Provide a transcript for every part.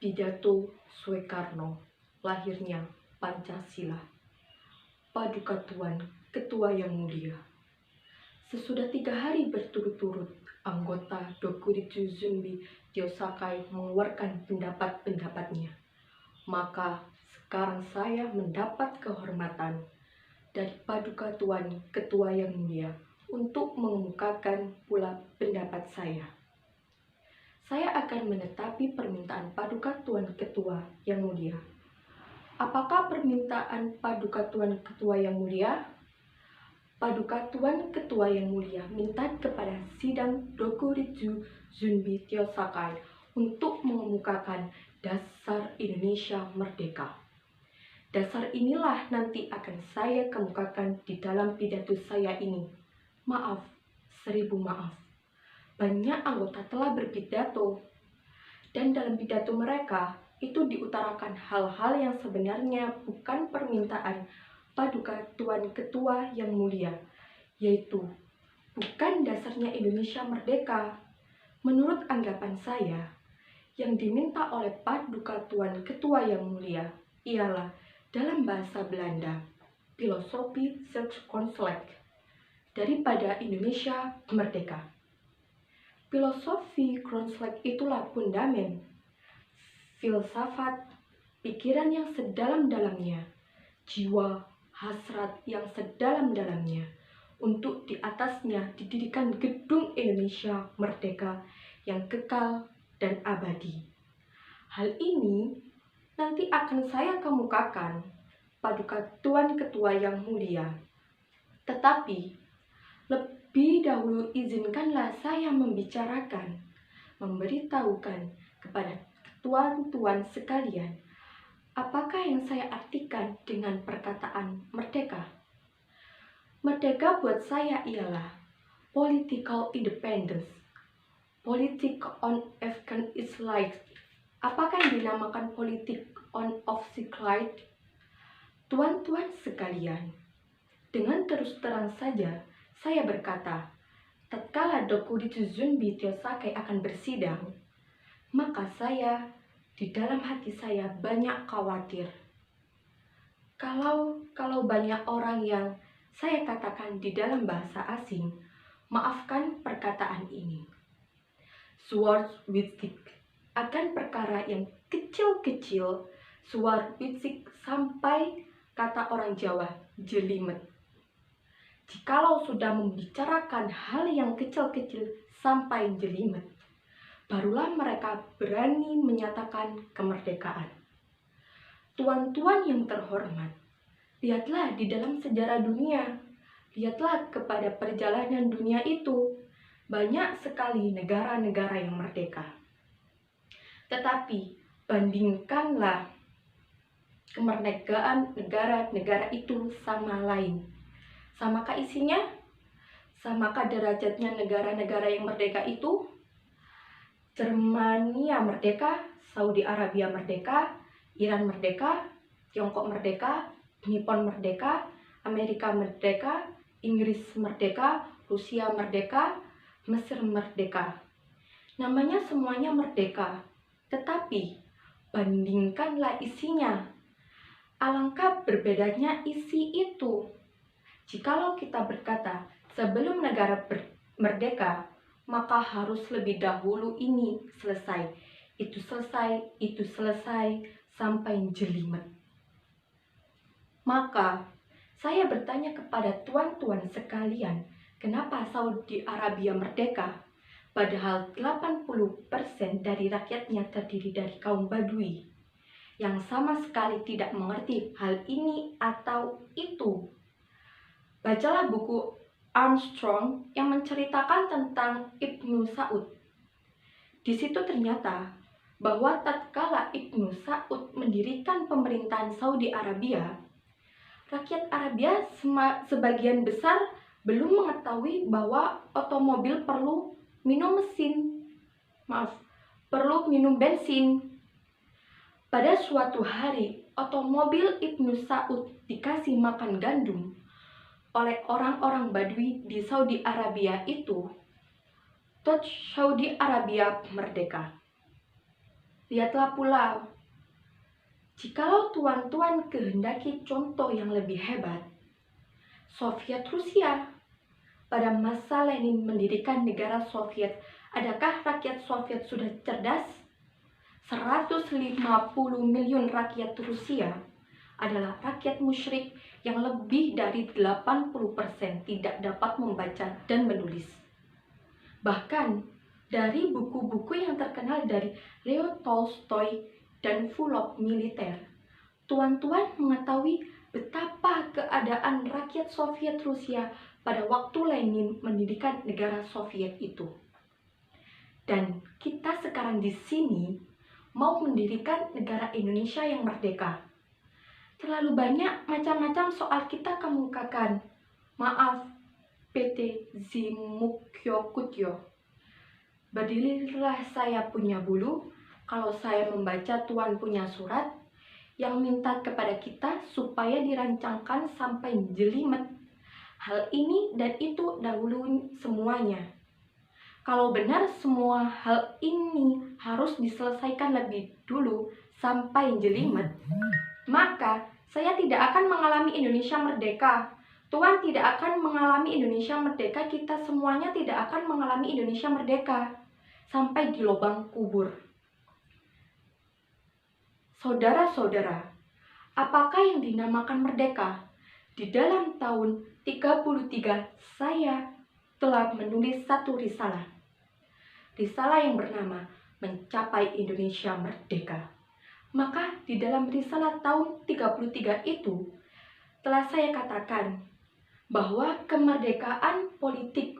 Pidato Soekarno, lahirnya Pancasila. Paduka Tuan Ketua yang Mulia. Sesudah 3 hari berturut-turut, anggota Dokuritsu Zunbi Tyosakai mengeluarkan pendapat-pendapatnya. Maka sekarang saya mendapat kehormatan dari Paduka Tuan Ketua yang Mulia untuk mengemukakan pula pendapat saya. Saya akan menetapi permintaan Paduka Tuan Ketua yang Mulia. Apakah permintaan Paduka Tuan Ketua yang Mulia? Paduka Tuan Ketua yang Mulia minta kepada sidang Dokuritsu Zunbi Tyosakai untuk mengemukakan dasar Indonesia Merdeka. Dasar inilah nanti akan saya kemukakan di dalam pidato saya ini. Maaf, 1000 maaf. Banyak anggota telah berpidato, dan dalam pidato mereka itu diutarakan hal-hal yang sebenarnya bukan permintaan Paduka Tuan Ketua yang Mulia, yaitu bukan dasarnya Indonesia Merdeka. Menurut anggapan saya, yang diminta oleh Paduka Tuan Ketua yang Mulia ialah dalam bahasa Belanda, filosofi Volksgrondslag, daripada Indonesia Merdeka. Filosofi Grondslag itulah fundamen, filsafat, pikiran yang sedalam-dalamnya, jiwa, hasrat yang sedalam-dalamnya, untuk di atasnya didirikan gedung Indonesia Merdeka yang kekal dan abadi. Hal ini nanti akan saya kemukakan Paduka Tuan Ketua yang Mulia. Tetapi lebih dahulu izinkanlah saya memberitahukan kepada tuan-tuan sekalian, apakah yang saya artikan dengan perkataan merdeka. Merdeka buat saya ialah political independence, politik on Afghan Islam. Apakah yang dinamakan politik on of Siklight? Tuan-tuan sekalian, dengan terus terang saja, saya berkata, tatkala Dokuritsu Zunbi Tyosakai akan bersidang, maka saya, di dalam hati saya banyak khawatir. Kalau banyak orang yang saya katakan di dalam bahasa asing, maafkan perkataan ini. Swartwitzig akan perkara yang kecil-kecil, Swartwitzig sampai kata orang Jawa, jelimet. Jikalau sudah membicarakan hal yang kecil-kecil sampai jelimet, barulah mereka berani menyatakan kemerdekaan. Tuan-tuan yang terhormat, lihatlah di dalam sejarah dunia, lihatlah kepada perjalanan dunia itu, banyak sekali negara-negara yang merdeka. Tetapi bandingkanlah kemerdekaan negara-negara itu sama lain. Samakah isinya? Samakah derajatnya negara-negara yang merdeka itu? Jermania merdeka, Saudi Arabia merdeka, Iran merdeka, Tiongkok merdeka, Nippon merdeka, Amerika merdeka, Inggris merdeka, Rusia merdeka, Mesir merdeka. Namanya semuanya merdeka, tetapi bandingkanlah isinya. Alangkah berbedanya isi itu. Jikalau kita berkata sebelum negara merdeka, maka harus lebih dahulu ini selesai, itu selesai, sampai jelimet. Maka saya bertanya kepada tuan-tuan sekalian, kenapa Saudi Arabia merdeka? Padahal 80% dari rakyatnya terdiri dari kaum Badui, yang sama sekali tidak mengerti hal ini atau itu. Bacalah buku Armstrong yang menceritakan tentang Ibnu Saud. Di situ ternyata bahwa tatkala Ibnu Saud mendirikan pemerintahan Saudi Arabia, rakyat Arabia sebagian besar belum mengetahui bahwa otomobil perlu minum bensin. Pada suatu hari, otomobil Ibnu Saud dikasih makan gandum oleh orang-orang Badui di Saudi Arabia itu. Saudi Arabia merdeka. Lihatlah pula, jikalau tuan-tuan kehendaki contoh yang lebih hebat, Soviet Rusia. Pada masa Lenin mendirikan negara Soviet, adakah rakyat Soviet sudah cerdas? 150 million rakyat Rusia adalah rakyat musyrik yang lebih dari 80% tidak dapat membaca dan menulis. Bahkan dari buku-buku yang terkenal dari Leo Tolstoy dan Fulop Militer, tuan-tuan mengetahui betapa keadaan rakyat Soviet Rusia pada waktu Lenin mendirikan negara Soviet itu. Dan kita sekarang di sini mau mendirikan negara Indonesia yang merdeka. Terlalu banyak macam-macam soal kita kemukakan. Maaf, PT Zimukyo Kutyo. Berdirilah saya punya bulu kalau saya membaca Tuan punya surat yang minta kepada kita supaya dirancangkan sampai jelimet. Hal ini dan itu dahulu semuanya. Kalau benar semua hal ini harus diselesaikan lebih dulu sampai jelimet, maka saya tidak akan mengalami Indonesia merdeka. Tuan tidak akan mengalami Indonesia merdeka, kita semuanya tidak akan mengalami Indonesia merdeka sampai di lubang kubur. Saudara-saudara, apakah yang dinamakan merdeka? Di dalam tahun 33 saya telah menulis satu risalah. Risalah yang bernama Mencapai Indonesia Merdeka. Maka di dalam risalah tahun 33 itu telah saya katakan bahwa kemerdekaan politik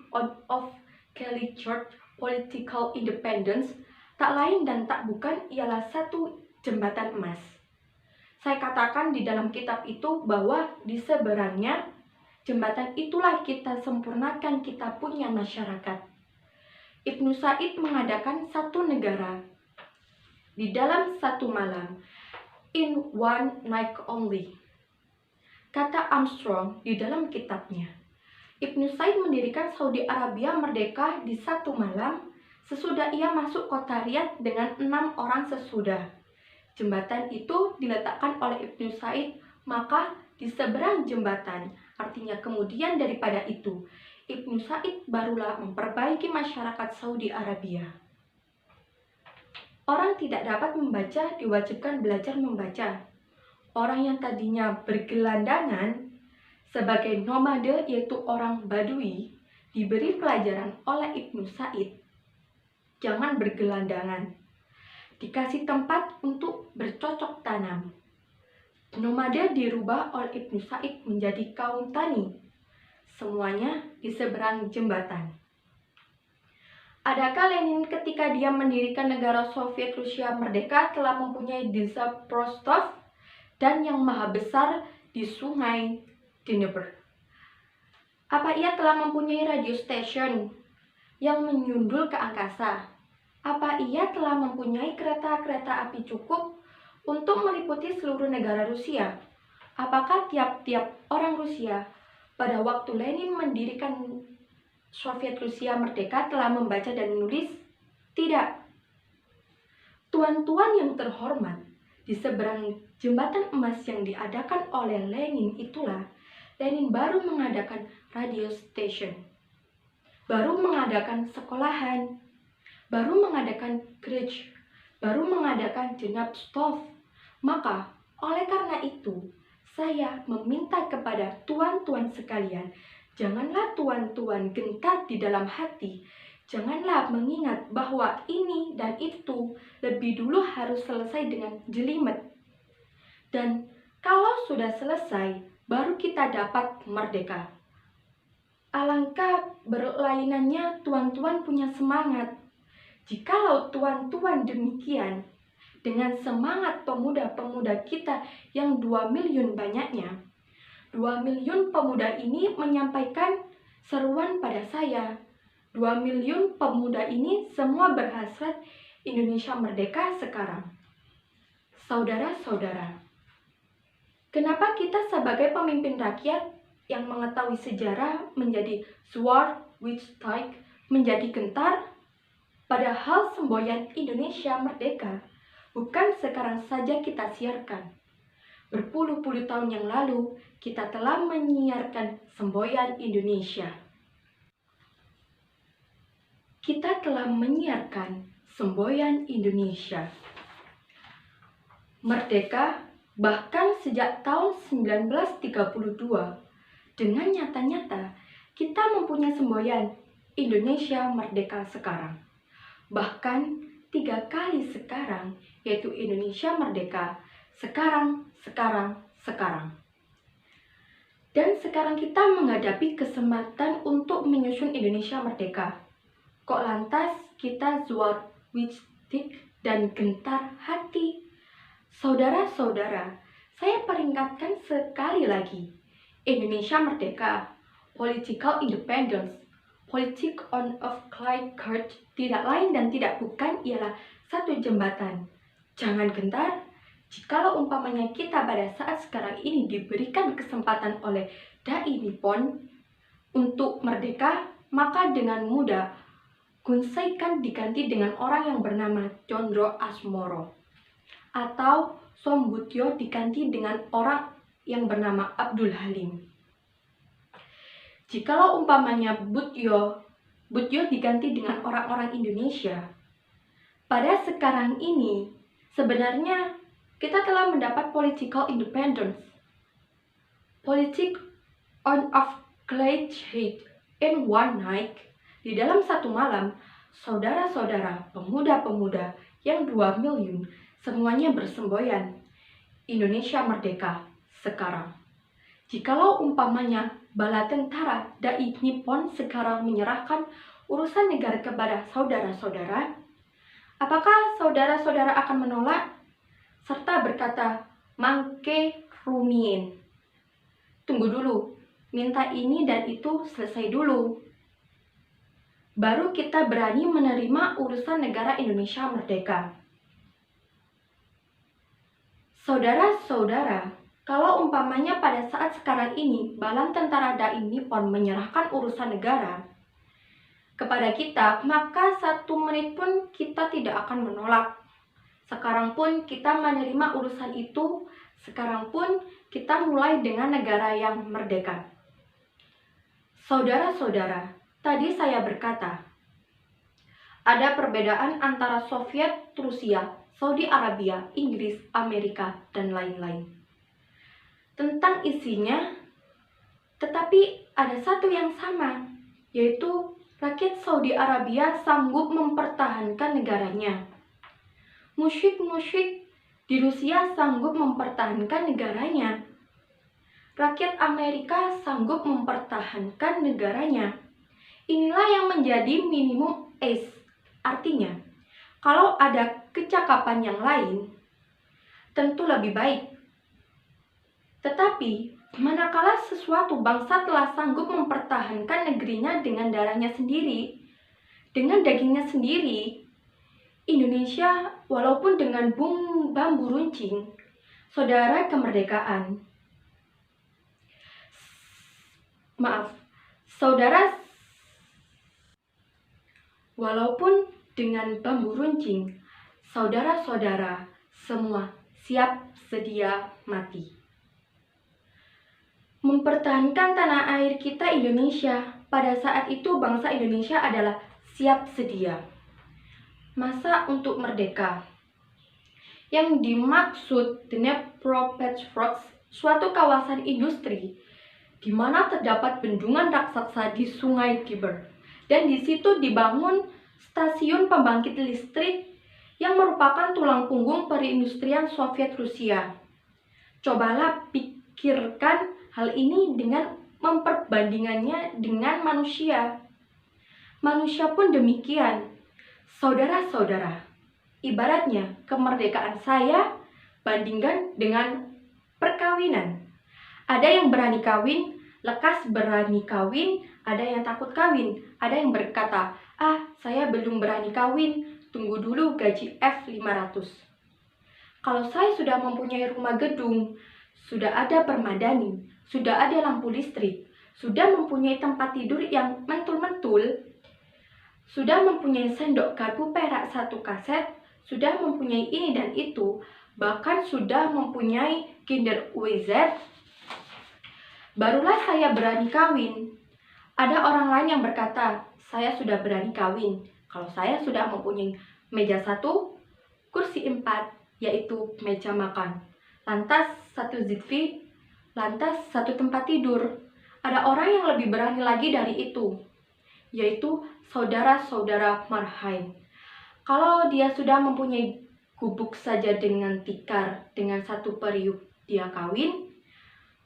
of culture, political independence tak lain dan tak bukan ialah satu jembatan emas. Saya katakan di dalam kitab itu bahwa di seberangnya jembatan itulah kita sempurnakan kita punya masyarakat. Ibnu Said mengadakan satu negara di dalam satu malam, in one night only. Kata Armstrong di dalam kitabnya, Ibnu Said mendirikan Saudi Arabia merdeka di satu malam sesudah ia masuk kota Riyadh dengan 6 orang sesudah. Jembatan itu diletakkan oleh Ibnu Said, maka di seberang jembatan, artinya kemudian daripada itu, Ibnu Said barulah memperbaiki masyarakat Saudi Arabia. Orang tidak dapat membaca diwajibkan belajar membaca. Orang yang tadinya bergelandangan sebagai nomade yaitu orang Badui diberi pelajaran oleh Ibnu Said. Jangan bergelandangan. Dikasih tempat untuk bercocok tanam. Nomade dirubah oleh Ibnu Said menjadi kaum tani. Semuanya di seberang jembatan. Adakah Lenin ketika dia mendirikan negara Soviet Rusia merdeka telah mempunyai desa Rostov dan yang maha besar di sungai Dnieper? Apa ia telah mempunyai radio station yang menyundul ke angkasa? Apa ia telah mempunyai kereta-kereta api cukup untuk meliputi seluruh negara Rusia? Apakah tiap-tiap orang Rusia pada waktu Lenin mendirikan Soviet Rusia merdeka telah membaca dan menulis? Tidak. Tuan-tuan yang terhormat, di seberang jembatan emas yang diadakan oleh Lenin itulah, Lenin baru mengadakan radio station, baru mengadakan sekolahan, baru mengadakan gereja, baru mengadakan jenab stov. Maka, oleh karena itu, saya meminta kepada tuan-tuan sekalian, janganlah tuan-tuan gentar di dalam hati. Janganlah mengingat bahwa ini dan itu lebih dulu harus selesai dengan jelimet. Dan kalau sudah selesai, baru kita dapat merdeka. Alangkah berlainannya tuan-tuan punya semangat. Jikalau tuan-tuan demikian, dengan semangat pemuda-pemuda kita yang 2 million banyaknya, 2 million pemuda ini menyampaikan seruan pada saya. 2 million pemuda ini semua berhasrat Indonesia merdeka sekarang. Saudara-saudara, kenapa kita sebagai pemimpin rakyat yang mengetahui sejarah menjadi menjadi gentar? Padahal semboyan Indonesia merdeka bukan sekarang saja kita siarkan. Berpuluh-puluh tahun yang lalu, kita telah menyiarkan semboyan Indonesia. Kita telah menyiarkan semboyan Indonesia. Merdeka bahkan sejak tahun 1932. Dengan nyata-nyata, kita mempunyai semboyan Indonesia Merdeka sekarang. Bahkan 3 kali sekarang, yaitu Indonesia Merdeka, sekarang. Dan sekarang kita menghadapi kesempatan untuk menyusun Indonesia Merdeka. Kok lantas kita zuarwistik dan gentar hati? Saudara-saudara, saya peringatkan sekali lagi. Indonesia Merdeka, political independence, politik on of climate tidak lain dan tidak bukan ialah satu jembatan. Jangan gentar. Jikalau umpamanya kita pada saat sekarang ini diberikan kesempatan oleh Dai Nippon untuk merdeka, maka dengan mudah Gunsaikan diganti dengan orang yang bernama Condro Asmoro, atau Sombutyo diganti dengan orang yang bernama Abdul Halim. Jikalau umpamanya Butyo diganti dengan orang-orang Indonesia, pada sekarang ini sebenarnya kita telah mendapat political independence. Politik on of glitch in one night. Di dalam satu malam, saudara-saudara pemuda-pemuda yang 2 million semuanya bersemboyan Indonesia Merdeka sekarang. Jikalau umpamanya bala tentara Dai Nippon sekarang menyerahkan urusan negara kepada saudara-saudara, apakah saudara-saudara akan menolak? Serta berkata, mangke rumin. Tunggu dulu, minta ini dan itu selesai dulu. Baru kita berani menerima urusan negara Indonesia Merdeka. Saudara-saudara, kalau umpamanya pada saat sekarang ini balang tentara Dai Nippon menyerahkan urusan negara kepada kita, maka 1 menit pun kita tidak akan menolak. Sekarang pun kita menerima urusan itu, sekarang pun kita mulai dengan negara yang merdeka. Saudara-saudara, tadi saya berkata, ada perbedaan antara Soviet, Rusia, Saudi Arabia, Inggris, Amerika, dan lain-lain. Tentang isinya, tetapi ada satu yang sama, yaitu rakyat Saudi Arabia sanggup mempertahankan negaranya. Musyrik-musyrik di Rusia sanggup mempertahankan negaranya. Rakyat Amerika sanggup mempertahankan negaranya. Inilah yang menjadi minimum ace. Artinya, kalau ada kecakapan yang lain, tentu lebih baik. Tetapi, manakala sesuatu bangsa telah sanggup mempertahankan negerinya dengan darahnya sendiri, dengan dagingnya sendiri, Indonesia walaupun dengan bambu runcing, saudara kemerdekaan. Walaupun dengan bambu runcing, saudara-saudara semua siap sedia mati. Mempertahankan tanah air kita Indonesia, pada saat itu bangsa Indonesia adalah siap sedia. Masa untuk merdeka. Yang dimaksud Dnepropetrovsk, suatu kawasan industri di mana terdapat bendungan raksasa di Sungai Tiber, dan di situ dibangun stasiun pembangkit listrik yang merupakan tulang punggung perindustrian Soviet Rusia. Cobalah pikirkan hal ini dengan memperbandingannya dengan manusia. Manusia pun demikian. Saudara-saudara, ibaratnya kemerdekaan saya bandingkan dengan perkawinan. Ada yang berani kawin, lekas berani kawin, ada yang takut kawin, ada yang berkata, saya belum berani kawin, tunggu dulu gaji F500. Kalau saya sudah mempunyai rumah gedung, sudah ada permadani, sudah ada lampu listrik, sudah mempunyai tempat tidur yang mentul-mentul, sudah mempunyai sendok garpu perak 1 kaset, sudah mempunyai ini dan itu, bahkan sudah mempunyai Kinderweiser, barulah saya berani kawin. Ada orang lain yang berkata, saya sudah berani kawin kalau saya sudah mempunyai meja 1, kursi 4, yaitu meja makan, lantas 1 zitvi, lantas 1 tempat tidur. Ada orang yang lebih berani lagi dari itu, yaitu saudara-saudara Marhain. Kalau dia sudah mempunyai gubuk saja dengan tikar, dengan 1 periuk dia kawin.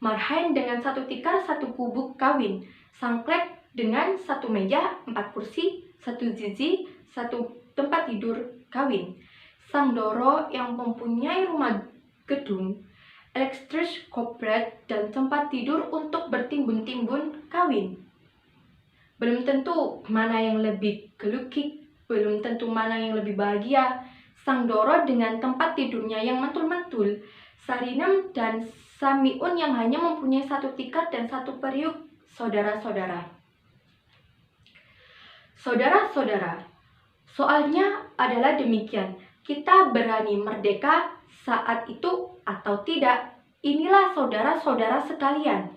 Marhain dengan 1 tikar, 1 gubuk kawin. Sangklek dengan 1 meja, 4 kursi, 1 zizi, 1 tempat tidur kawin. Sang Doro yang mempunyai rumah gedung, elektris kopret, dan tempat tidur untuk bertimbun-timbun kawin. Belum tentu mana yang lebih gelukik, belum tentu mana yang lebih bahagia. Sang Doro dengan tempat tidurnya yang mentul-mentul, Sarinem dan Samiun yang hanya mempunyai 1 tikar dan 1 periuk, saudara-saudara. Saudara-saudara, soalnya adalah demikian. Kita berani merdeka saat itu atau tidak? Inilah saudara-saudara sekalian.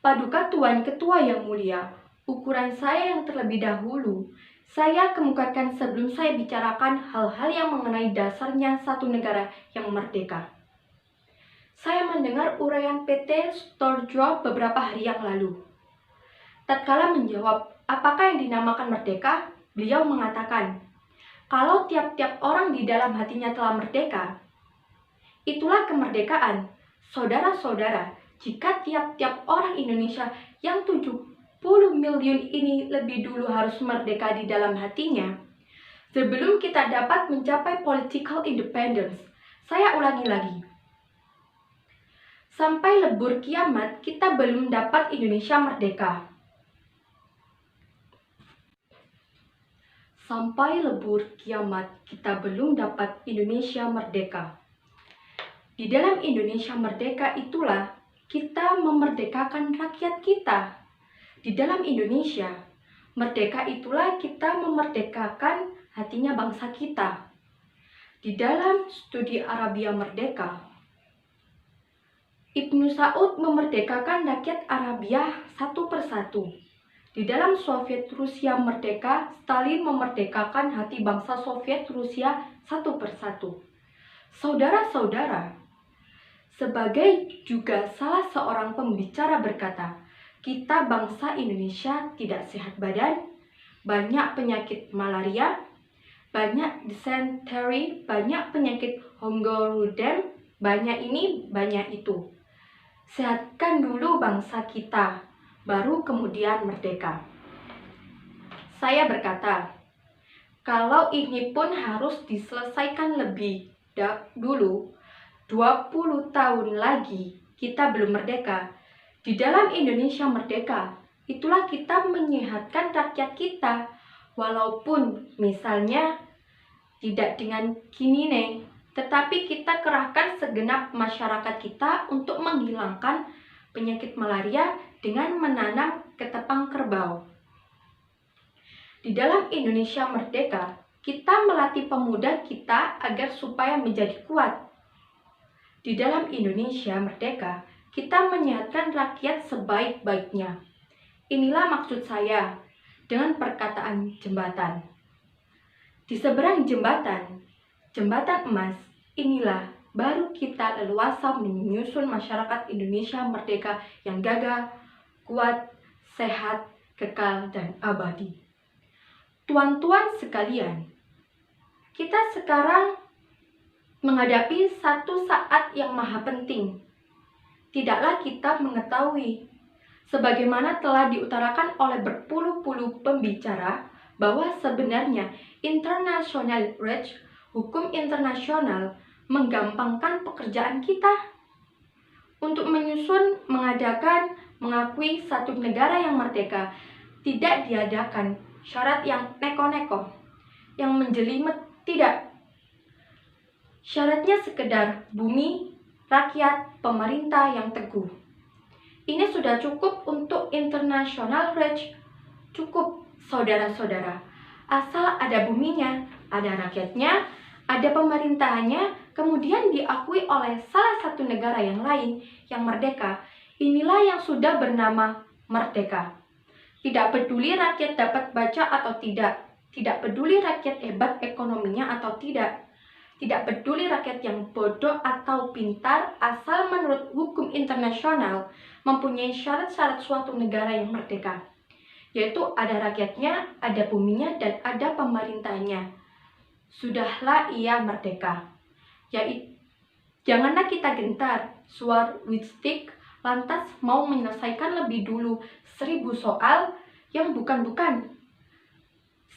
Paduka Tuan Ketua yang mulia, ukuran saya yang terlebih dahulu saya kemukakan sebelum saya bicarakan hal-hal yang mengenai dasarnya satu negara yang merdeka. Saya mendengar uraian PT Storjo beberapa hari yang lalu. Tatkala menjawab, apakah yang dinamakan merdeka? Beliau mengatakan, kalau tiap-tiap orang di dalam hatinya telah merdeka, itulah kemerdekaan. Saudara-saudara, jika tiap-tiap orang Indonesia yang 70 miliun ini lebih dulu harus merdeka di dalam hatinya, sebelum kita dapat mencapai political independence. Saya ulangi lagi. Sampai lebur kiamat, kita belum dapat Indonesia merdeka. Sampai lebur kiamat, kita belum dapat Indonesia merdeka. Di dalam Indonesia merdeka itulah kita memerdekakan rakyat kita. Di dalam Indonesia merdeka itulah kita memerdekakan hatinya bangsa kita. Di dalam studi Arabia Merdeka, Ibnu Saud memerdekakan rakyat Arabia satu persatu. Di dalam Soviet Rusia merdeka, Stalin memerdekakan hati bangsa Soviet Rusia satu persatu. Saudara-saudara, sebagai juga salah seorang pembicara berkata, kita bangsa Indonesia tidak sehat badan, banyak penyakit malaria, banyak dysentery, banyak penyakit honggorudem, banyak ini, banyak itu. Sehatkan dulu bangsa kita, baru kemudian merdeka. Saya berkata, kalau ini pun harus diselesaikan lebih dulu, 20 tahun lagi kita belum merdeka. Di dalam Indonesia merdeka, itulah kita menyehatkan rakyat kita, walaupun misalnya tidak dengan kinine, tetapi kita kerahkan segenap masyarakat kita untuk menghilangkan penyakit malaria dengan menanam ketepang kerbau. Di dalam Indonesia merdeka, kita melatih pemuda kita agar supaya menjadi kuat. Di dalam Indonesia merdeka, kita menyehatkan rakyat sebaik-baiknya. Inilah maksud saya dengan perkataan jembatan. Di seberang jembatan, jembatan emas, inilah baru kita leluasa menyusun masyarakat Indonesia merdeka yang gagah, kuat, sehat, kekal, dan abadi. Tuan-tuan sekalian, kita sekarang menghadapi satu saat yang maha penting. Tidaklah kita mengetahui, sebagaimana telah diutarakan oleh berpuluh-puluh pembicara, bahwa sebenarnya international right, hukum internasional, menggampangkan pekerjaan kita untuk menyusun, mengadakan, mengakui satu negara yang merdeka. Tidak diadakan syarat yang neko-neko, yang menjelimet, tidak. Syaratnya sekedar bumi, rakyat, pemerintah yang teguh. Ini sudah cukup untuk international right. Cukup, saudara-saudara. Asal ada buminya, ada rakyatnya, ada pemerintahannya, kemudian diakui oleh salah satu negara yang lain yang merdeka. Inilah yang sudah bernama merdeka. Tidak peduli rakyat dapat baca atau tidak, tidak peduli rakyat hebat ekonominya atau tidak, tidak peduli rakyat yang bodoh atau pintar, asal menurut hukum internasional mempunyai syarat-syarat suatu negara yang merdeka, yaitu ada rakyatnya, ada buminya, dan ada pemerintahnya. Sudahlah ia merdeka. Janganlah kita gentar, suar Wistik lantas mau menyelesaikan lebih dulu 1000 soal yang bukan-bukan.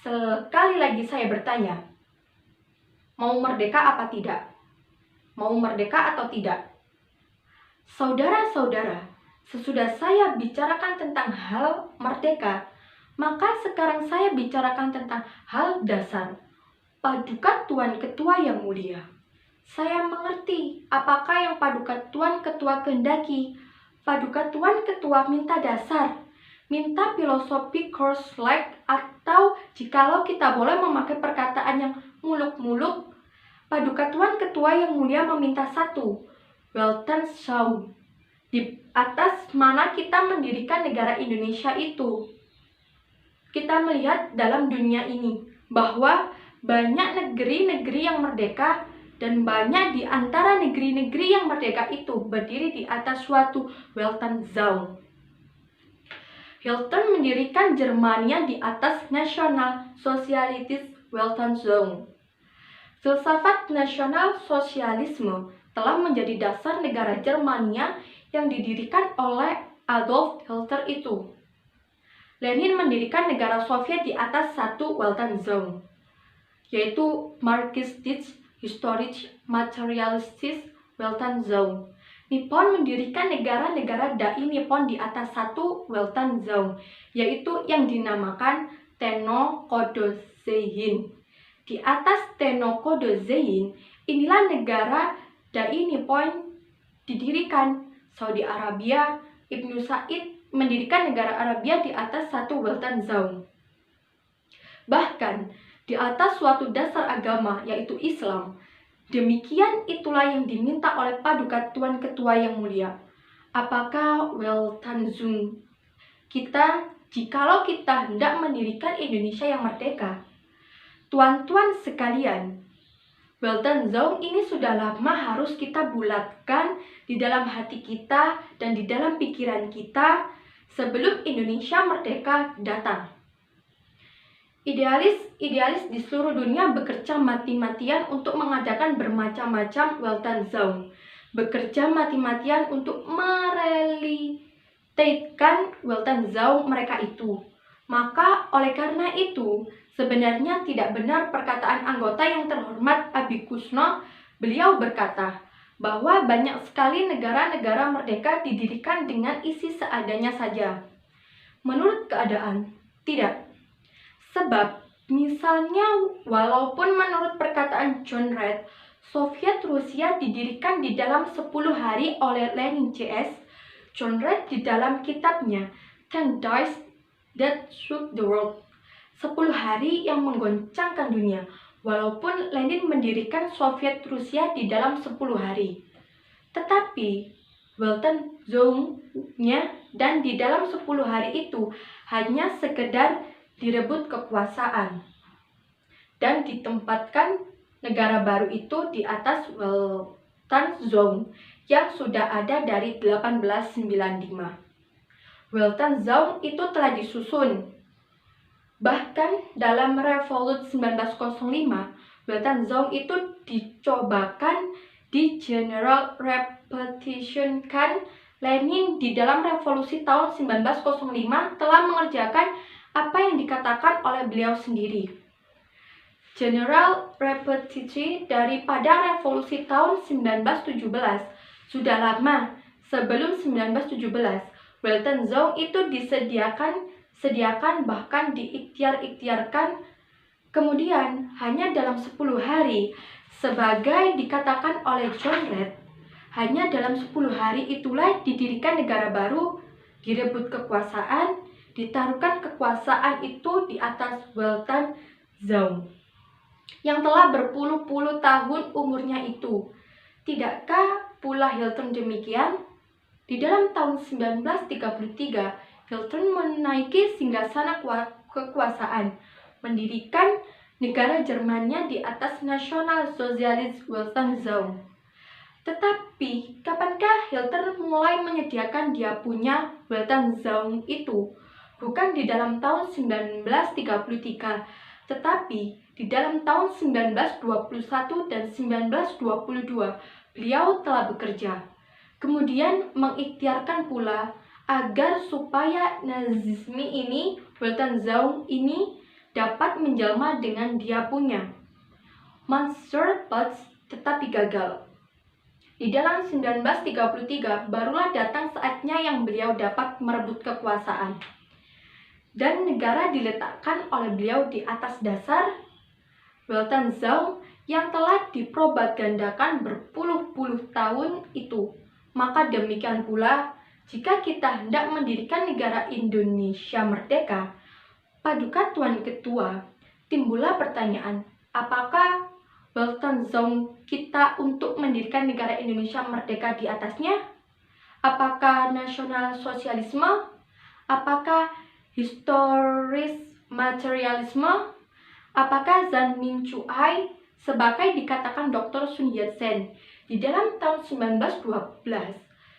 Sekali lagi saya bertanya, mau merdeka apa tidak? Mau merdeka atau tidak? Saudara-saudara, sesudah saya bicarakan tentang hal merdeka, maka sekarang saya bicarakan tentang hal dasar. Paduka Tuan Ketua yang mulia, saya mengerti apakah yang Paduka Tuan Ketua kehendaki. Paduka Tuan Ketua minta dasar, minta filosofi course like, atau jikalau kita boleh memakai perkataan yang muluk-muluk, Paduka Tuan Ketua yang mulia meminta satu, Weltanschauung, di atas mana kita mendirikan negara Indonesia itu. Kita melihat dalam dunia ini bahwa banyak negeri-negeri yang merdeka, dan banyak di antara negeri-negeri yang merdeka itu berdiri di atas suatu Weltanschauung. Hitler mendirikan Jermania di atas Nasional Sosialistis Weltanschauung. Filsafat nasional sosialisme telah menjadi dasar negara Jermania yang didirikan oleh Adolf Hitler itu. Lenin mendirikan negara Soviet di atas satu Weltanschauung, yaitu Marxistische Historische Materialistische Weltanschauung. Nippon mendirikan negara-negara Dai Nippon di atas satu Weltanschauung, yaitu yang dinamakan Tenno Kodosein. Di atas Tenno Kodosein, inilah negara Dai Nippon didirikan. Saudi Arabia, Ibnu Said mendirikan negara Arabia di atas satu Weltanschauung. Bahkan di atas suatu dasar agama, yaitu Islam. Demikian itulah yang diminta oleh Paduka Tuan Ketua yang mulia. Apakah Weltanschauung kita jikalau kita hendak mendirikan Indonesia yang merdeka? Tuan-tuan sekalian, Weltanschauung ini sudah lama harus kita bulatkan di dalam hati kita dan di dalam pikiran kita sebelum Indonesia merdeka datang. Idealis di seluruh dunia bekerja mati-matian untuk mengadakan bermacam-macam Weltanschauung, bekerja mati-matian untuk merealitaskan Weltanschauung mereka itu. Maka oleh karena itu, sebenarnya tidak benar perkataan anggota yang terhormat Abi Kusno. Beliau berkata bahwa banyak sekali negara-negara merdeka didirikan dengan isi seadanya saja. Menurut keadaan, tidak. Sebab, misalnya, walaupun menurut perkataan John Reed, Soviet Rusia didirikan di dalam 10 hari oleh Lenin CS, John Reed di dalam kitabnya 10 Days That Shook the World, 10 hari yang menggoncangkan dunia, walaupun Lenin mendirikan Soviet Rusia di dalam 10 hari. Tetapi, Weltanschauung-nya dan di dalam 10 hari itu hanya sekedar direbut kekuasaan dan ditempatkan negara baru itu di atas Weltanschauung yang sudah ada dari 1895. Weltanschauung itu telah disusun. Bahkan dalam Revolusi 1905, Weltanschauung itu dicobakan di General Repetition kan. Lenin di dalam revolusi tahun 1905 telah mengerjakan apa yang dikatakan oleh beliau sendiri. General Repetition daripada revolusi tahun 1917 sudah lama. Sebelum 1917, Weltanschauung itu disediakan bahkan diikhtiar-ikhtiarkan. Kemudian hanya dalam 10 hari, sebagai dikatakan oleh John Reed, hanya dalam 10 hari itulah didirikan negara baru, direbut kekuasaan, ditaruhkan kekuasaan itu di atas Weltanschauung. yang telah berpuluh-puluh tahun umurnya itu. Tidakkah pula Hilton demikian? Di dalam tahun 1933, Hilton menaiki singgasana kekuasaan, mendirikan negara Jermannya di atas Nasional Sosialis Weltanschauung. Tetapi, kapankah Hilton mulai menyediakan dia punya Weltanschauung itu? Bukan di dalam tahun 1933, tetapi di dalam tahun 1921 dan 1922, beliau telah bekerja. Kemudian mengikhtiarkan pula agar supaya Nazisme ini, Weltanschauung ini, dapat menjelma dengan dia punya Mansur-Putz, tetapi gagal. Di dalam 1933 barulah datang saatnya yang beliau dapat merebut kekuasaan. Dan negara diletakkan oleh beliau di atas dasar Weltanschauung yang telah dipropagandakan berpuluh-puluh tahun itu. Maka demikian pula, jika kita hendak mendirikan negara Indonesia merdeka, paduka Tuan Ketua, timbullah pertanyaan, apakah Weltanschauung kita untuk mendirikan negara Indonesia merdeka di atasnya? Apakah nasional sosialisme? Apakah historis materialisme? Apakah Zhan Mincuai? Sebagai dikatakan Dr. Sun Yat-sen, di dalam tahun 1912,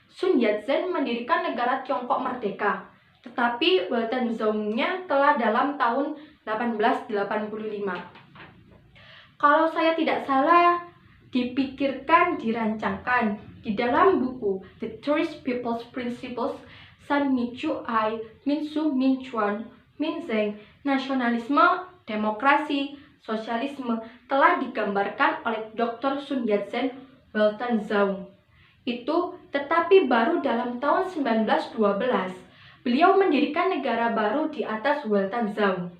Sun Yat-sen mendirikan negara Tiongkok merdeka, tetapi Weltanschauung-nya telah dalam tahun 1885. Kalau saya tidak salah, dipikirkan, dirancangkan di dalam buku The Tourist People's Principles, San Mincuai, Minsu, Minchuan, Minzeng, Nasionalisme, Demokrasi, Sosialisme telah digambarkan oleh Dr. Sun Yat-sen Weltanschauung. Tetapi baru dalam tahun 1912, beliau mendirikan negara baru di atas Weltanschauung.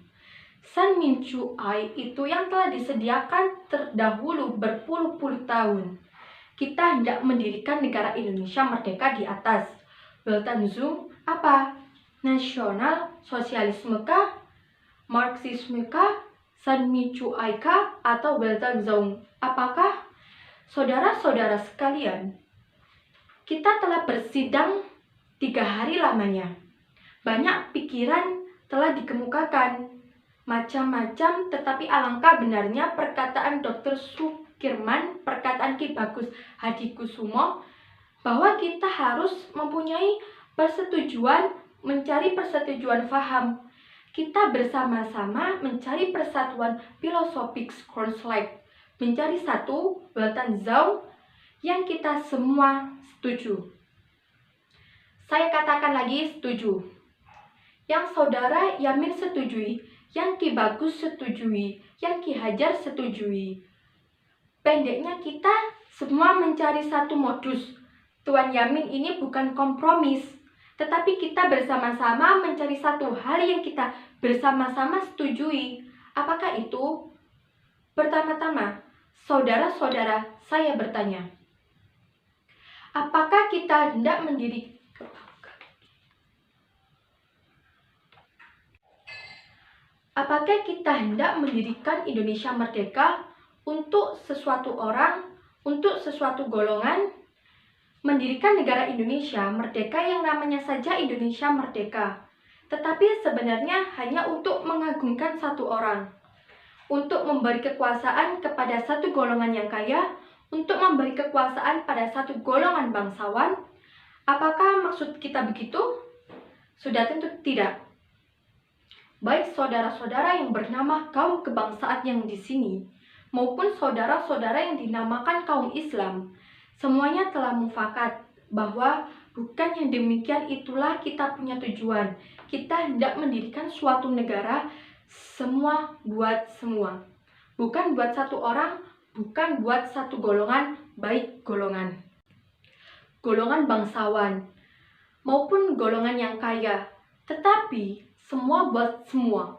San Mincuai itu yang telah disediakan terdahulu berpuluh-puluh tahun. Kita hendak mendirikan negara Indonesia merdeka di atas Weltanschauung apa? Nasional sosialisme kah? Marxisme kah? San Mincuai kah? Atau Weltanschauung? Apakah? Saudara-saudara sekalian, kita telah bersidang 3 hari lamanya. Banyak pikiran telah dikemukakan, macam-macam, tetapi alangkah benarnya perkataan Dr. Sukirman, perkataan Ki Bagus Hadikusumo, bahwa kita harus mempunyai persetujuan, mencari persetujuan faham. Kita bersama-sama mencari persatuan filosofik Kronschlag, mencari satu Weltanschauung yang kita semua setuju. Saya katakan lagi setuju. Yang saudara Yamin setujui, yang Ki Bagus setujui, yang Ki Hajar setujui. Pendeknya kita semua mencari satu modus. Tuan Yamin ini bukan kompromis, tetapi kita bersama-sama mencari satu hal yang kita bersama-sama setujui. Apakah itu? Pertama-tama, saudara-saudara, saya bertanya, apakah kita hendak mendirikan Indonesia merdeka untuk sesuatu orang, untuk sesuatu golongan? Mendirikan negara Indonesia merdeka yang namanya saja Indonesia merdeka, tetapi sebenarnya hanya untuk mengagungkan satu orang, untuk memberi kekuasaan kepada satu golongan yang kaya, untuk memberi kekuasaan pada satu golongan bangsawan. Apakah maksud kita begitu? Sudah tentu tidak. Baik saudara-saudara yang bernama kaum kebangsaan yang di sini, maupun saudara-saudara yang dinamakan kaum Islam, semuanya telah mufakat bahwa bukan yang demikian itulah kita punya tujuan. Kita hendak mendirikan suatu negara semua buat semua. Bukan buat satu orang, bukan buat satu golongan, baik golongan bangsawan maupun golongan yang kaya, tetapi semua buat semua.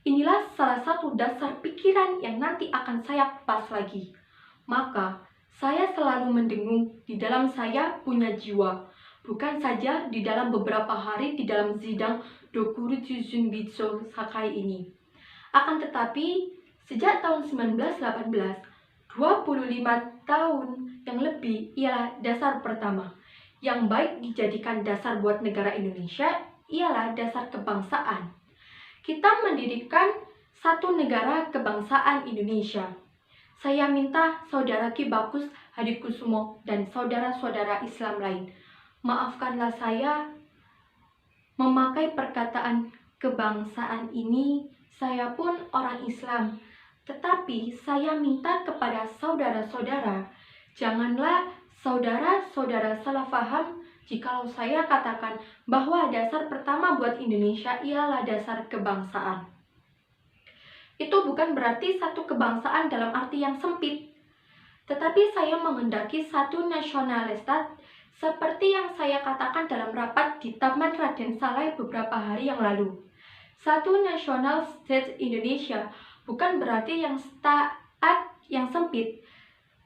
Inilah salah satu dasar pikiran yang nanti akan saya kupas lagi. Maka saya selalu mendengung di dalam saya punya jiwa, bukan saja di dalam beberapa hari di dalam sidang Dokuru Tsushunbitsu Sakai ini. Akan tetapi, Sejak tahun 1918, 25 tahun yang lebih ialah dasar pertama. Yang baik dijadikan dasar buat negara Indonesia ialah dasar kebangsaan. Kita mendirikan satu negara kebangsaan Indonesia. Saya minta Saudara Ki Bagus Hadikusumo dan saudara-saudara Islam lain, maafkanlah saya memakai perkataan kebangsaan ini. Saya pun orang Islam, tetapi saya minta kepada saudara-saudara, janganlah saudara-saudara salah paham jikalau saya katakan bahwa dasar pertama buat Indonesia ialah dasar kebangsaan. Itu bukan berarti satu kebangsaan dalam arti yang sempit, tetapi saya menghendaki satu nasionalitas seperti yang saya katakan dalam rapat di Taman Raden Saleh beberapa hari yang lalu. Satu national state Indonesia bukan berarti yang yang sempit,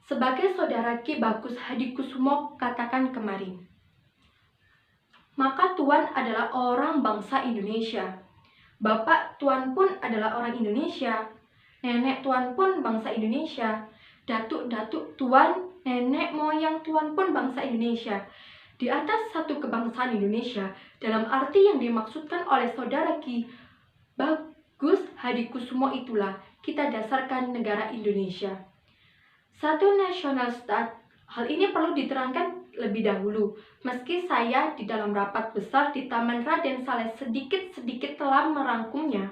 sebagai Saudara Ki Bagus Hadikusumo katakan kemarin. Maka Tuan adalah orang bangsa Indonesia. Bapak Tuan pun adalah orang Indonesia. Nenek Tuan pun bangsa Indonesia. Datuk-datuk Tuan, nenek moyang Tuan pun bangsa Indonesia. Di atas satu kebangsaan Indonesia, dalam arti yang dimaksudkan oleh Saudara Ki Bagus Hadikusumo itulah kita dasarkan negara Indonesia. Satu national state, hal ini perlu diterangkan lebih dahulu. Meski saya di dalam rapat besar di Taman Raden Saleh sedikit-sedikit telah menerangkannya.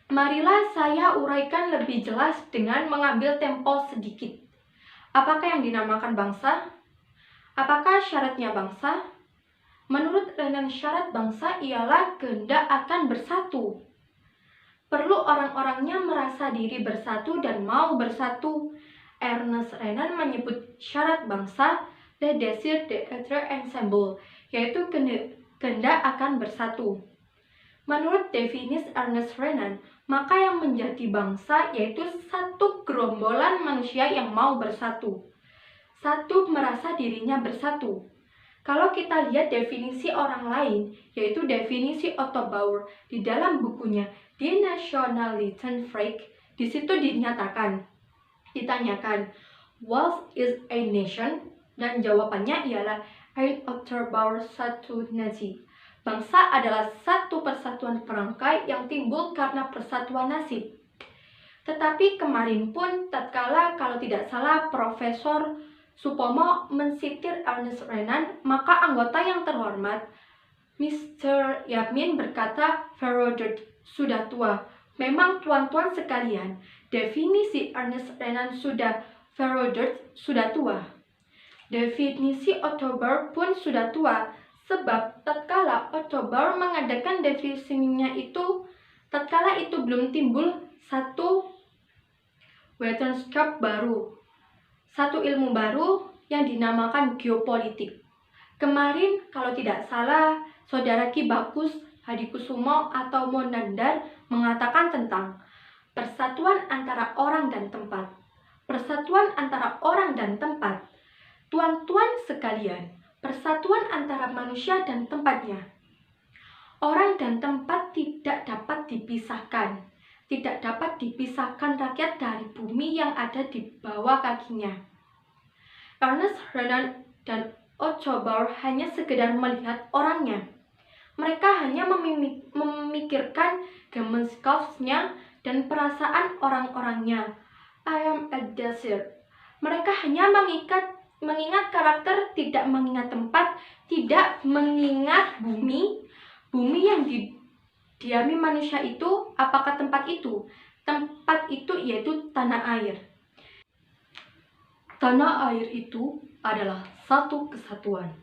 Marilah saya uraikan lebih jelas dengan mengambil tempo sedikit. Apakah yang dinamakan bangsa? Apakah syaratnya bangsa? Menurut Renan, syarat bangsa ialah kehendak akan bersatu. Perlu orang-orangnya merasa diri bersatu dan mau bersatu. Ernest Renan menyebut syarat bangsa le désir d'être ensemble, yaitu kehendak akan bersatu. Menurut definisi Ernest Renan, maka yang menjadi bangsa yaitu satu gerombolan manusia yang mau bersatu. Satu merasa dirinya bersatu. Kalau kita lihat definisi orang lain, yaitu definisi Otto Bauer di dalam bukunya Die Nationalitätsfrage, di situ ditanyakan, what is a nation? Dan jawabannya ialah ein Otto Bauer satu nasi. Bangsa adalah satu persatuan perangkai yang timbul karena persatuan nasib. Tetapi kemarin pun tatkala kalau tidak salah Profesor Supomo mensitir Ernest Renan, maka anggota yang terhormat Mr. Yamin berkata Herodot sudah tua. Memang tuan-tuan sekalian, definisi Ernest Renan Herodot sudah tua. Definisi Otto Bauer pun sudah tua, sebab tatkala Otto Bauer mengadakan definisinya itu, tatkala itu belum timbul satu wetenschap baru, satu ilmu baru yang dinamakan geopolitik. Kemarin kalau tidak salah, Saudara Ki Bagus Hadikusumo atau Monandar mengatakan tentang persatuan antara orang dan tempat. Persatuan antara orang dan tempat. Tuan-tuan sekalian, persatuan antara manusia dan tempatnya. Orang dan tempat tidak dapat dipisahkan. Tidak dapat dipisahkan rakyat dari bumi yang ada di bawah kakinya. Ernest Renan dan Otto Bauer hanya sekedar melihat orangnya. Mereka hanya memikirkan Gemeinschaftnya dan perasaan orang-orangnya. I am a desert. Mereka hanya mengingat karakter, tidak mengingat tempat, tidak mengingat bumi. Bumi yang didiami manusia itu, apakah tempat itu? Tempat itu yaitu tanah air. Tanah air itu adalah satu kesatuan.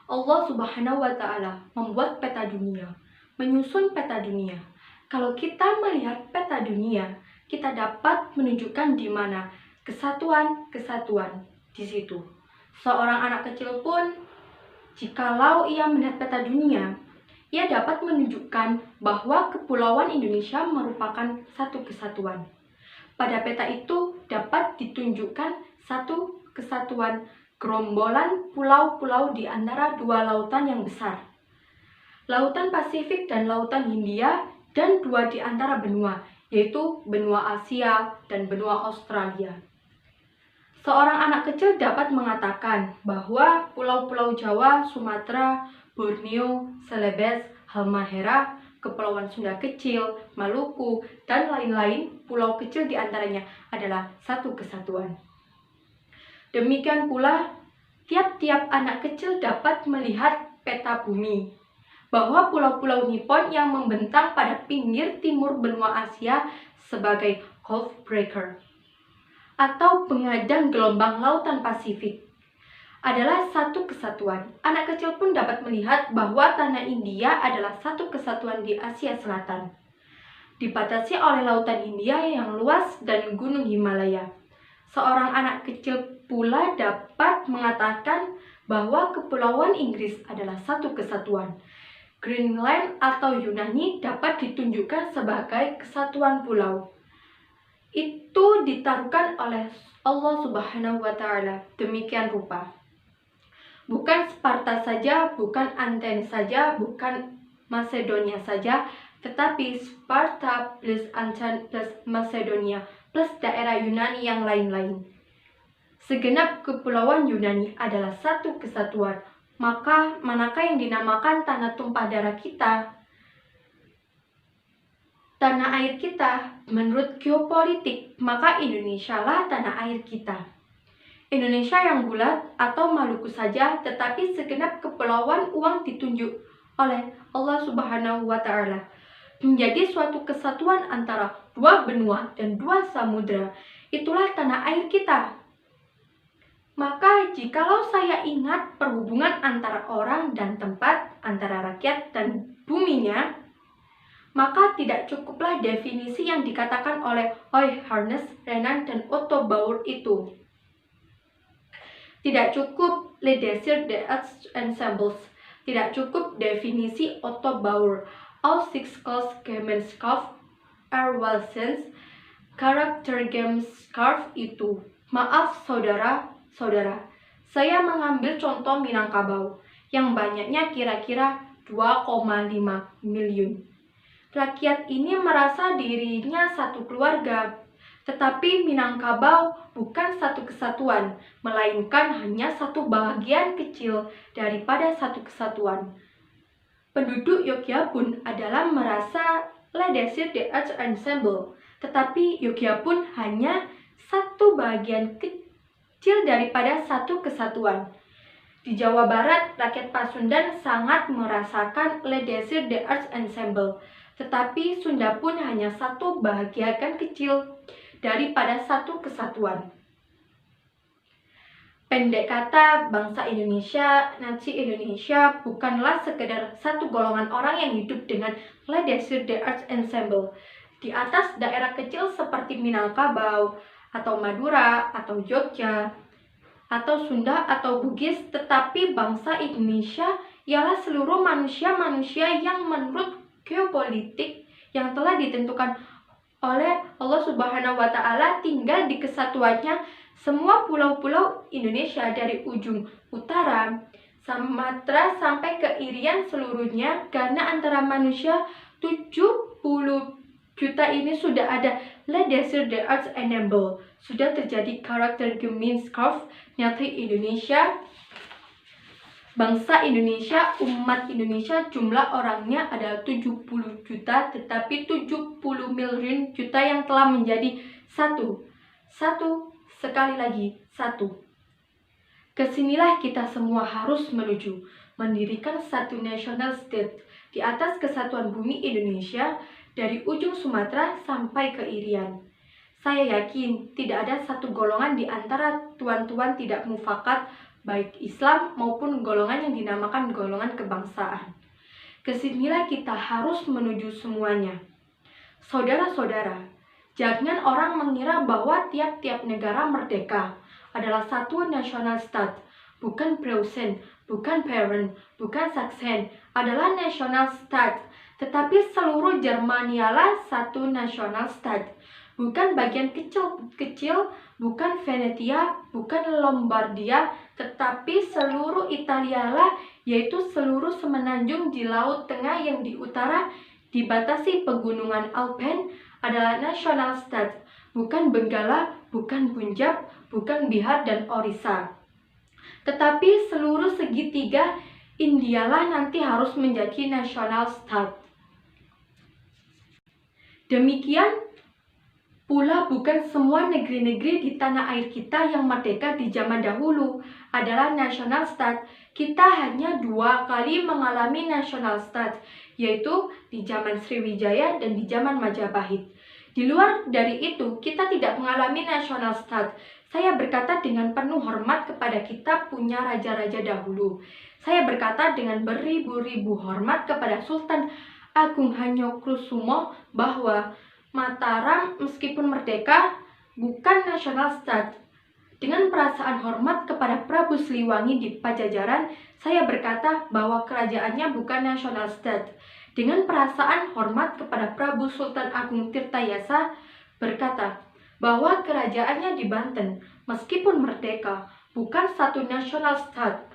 Allah Subhanahu wa Ta'ala membuat peta dunia, menyusun peta dunia. Kalau kita melihat peta dunia, kita dapat menunjukkan di mana kesatuan di situ. Seorang anak kecil pun, jikalau ia melihat peta dunia, ia dapat menunjukkan bahwa Kepulauan Indonesia merupakan satu kesatuan. Pada peta itu dapat ditunjukkan satu kesatuan gerombolan pulau-pulau di antara dua lautan yang besar. Lautan Pasifik dan Lautan Hindia dan 2 di antara benua, yaitu benua Asia dan benua Australia. Seorang anak kecil dapat mengatakan bahwa pulau-pulau Jawa, Sumatera, Borneo, Celebes, Halmahera, Kepulauan Sunda Kecil, Maluku, dan lain-lain pulau kecil di antaranya adalah satu kesatuan. Demikian pula, tiap-tiap anak kecil dapat melihat peta bumi, bahwa pulau-pulau Nippon yang membentang pada pinggir timur benua Asia sebagai Gulf Breaker atau pengadang gelombang lautan Pasifik adalah satu kesatuan. Anak kecil pun dapat melihat bahwa tanah India adalah satu kesatuan di Asia Selatan, dibatasi oleh lautan India yang luas dan gunung Himalaya. Seorang anak kecil pula dapat mengatakan bahwa Kepulauan Inggris adalah satu kesatuan. Greenland atau Yunani dapat ditunjukkan sebagai kesatuan pulau. Itu ditaruhkan oleh Allah Subhanahu wa Ta'ala demikian rupa. Bukan Sparta saja, bukan Athens saja, bukan Macedonia saja, tetapi Sparta plus Athens plus Macedonia plus daerah Yunani yang lain-lain. Segenap kepulauan Yunani adalah satu kesatuan. Maka manakah yang dinamakan tanah tumpah darah kita? Tanah air kita, menurut geopolitik, maka Indonesia lah tanah air kita. Indonesia yang bulat atau Maluku saja, tetapi segenap kepulauan uang ditunjuk oleh Allah Subhanahu wa Ta'ala menjadi suatu kesatuan antara 2 benua dan 2 samudra. Itulah tanah air kita. Maka jikalau saya ingat perhubungan antara orang dan tempat, antara rakyat dan buminya, maka tidak cukuplah definisi yang dikatakan oleh Harness, Renan, dan Otto Bauer itu. Tidak cukup Le Désir des Arts Ensembles. Tidak cukup definisi Otto Bauer. All Six Class Gemeinschaft Erwalsens Charaktergemeinschaft itu. Maaf saudara-saudara, saya mengambil contoh Minangkabau yang banyaknya kira-kira 2,5 miliun. Rakyat ini merasa dirinya satu keluarga, tetapi Minangkabau bukan satu kesatuan, melainkan hanya satu bagian kecil daripada satu kesatuan. Penduduk Yogyakarta pun adalah merasa Le Désir des Arts Ensemble, tetapi Yogyakarta pun hanya satu bagian kecil daripada satu kesatuan. Di Jawa Barat, rakyat Pasundan sangat merasakan Le Désir des Arts Ensemble, tetapi Sunda pun hanya satu bagian kecil daripada satu kesatuan. Pendek kata, bangsa Indonesia, nasi Indonesia bukanlah sekedar satu golongan orang yang hidup dengan Le Désir des Arts Ensemble di atas daerah kecil seperti Minangkabau atau Madura atau Jogja atau Sunda atau Bugis, tetapi bangsa Indonesia ialah seluruh manusia-manusia yang menurut geopolitik yang telah ditentukan oleh Allah Subhanahu wa Ta'ala tinggal di kesatuannya semua pulau-pulau Indonesia dari ujung utara Sumatera sampai ke Irian seluruhnya, karena antara manusia 70 juta ini sudah ada Le Désir des Arts Ensemble, sudah terjadi Charaktergemeinschaft nyati Indonesia. Bangsa Indonesia, umat Indonesia jumlah orangnya adalah 70 juta, tetapi 70 miliar juta yang telah menjadi satu, sekali lagi satu. Kesinilah kita semua harus menuju, mendirikan satu national state di atas kesatuan bumi Indonesia dari ujung Sumatera sampai ke Irian. Saya yakin tidak ada satu golongan di antara tuan-tuan tidak mufakat, baik Islam maupun golongan yang dinamakan golongan kebangsaan. Kesinilah kita harus menuju semuanya. Saudara-saudara, jangan orang mengira bahwa tiap-tiap negara merdeka adalah satu national state, bukan Preußen, bukan Bavarian, bukan Saxon, adalah national state, tetapi seluruh Jermanialah satu national state. Bukan bagian kecil-kecil, bukan Venetia, bukan Lombardia, tetapi seluruh Italialah, yaitu seluruh semenanjung di Laut Tengah yang di utara, dibatasi pegunungan Alpen adalah nasionalstat, bukan Benggala, bukan Punjab, bukan Bihar dan Orissa. Tetapi seluruh segitiga Indialah nanti harus menjadi nasionalstat. Demikian pula bukan semua negeri-negeri di tanah air kita yang merdeka di zaman dahulu adalah nasionalstat. Kita hanya 2 kali mengalami nasionalstat, yaitu di zaman Sriwijaya dan di zaman Majapahit. Di luar dari itu, kita tidak mengalami nasionalstat. Saya berkata dengan penuh hormat kepada kita punya raja-raja dahulu. Saya berkata dengan beribu-ribu hormat kepada Sultan Agung Hanyokrokusumo bahwa Mataram meskipun merdeka bukan nasionalstat. Dengan perasaan hormat kepada Prabu Siliwangi di Pajajaran, saya berkata bahwa kerajaannya bukan nasionalstat. Dengan perasaan hormat kepada Prabu Sultan Agung Tirtayasa berkata bahwa kerajaannya di Banten meskipun merdeka bukan satu nasionalstat.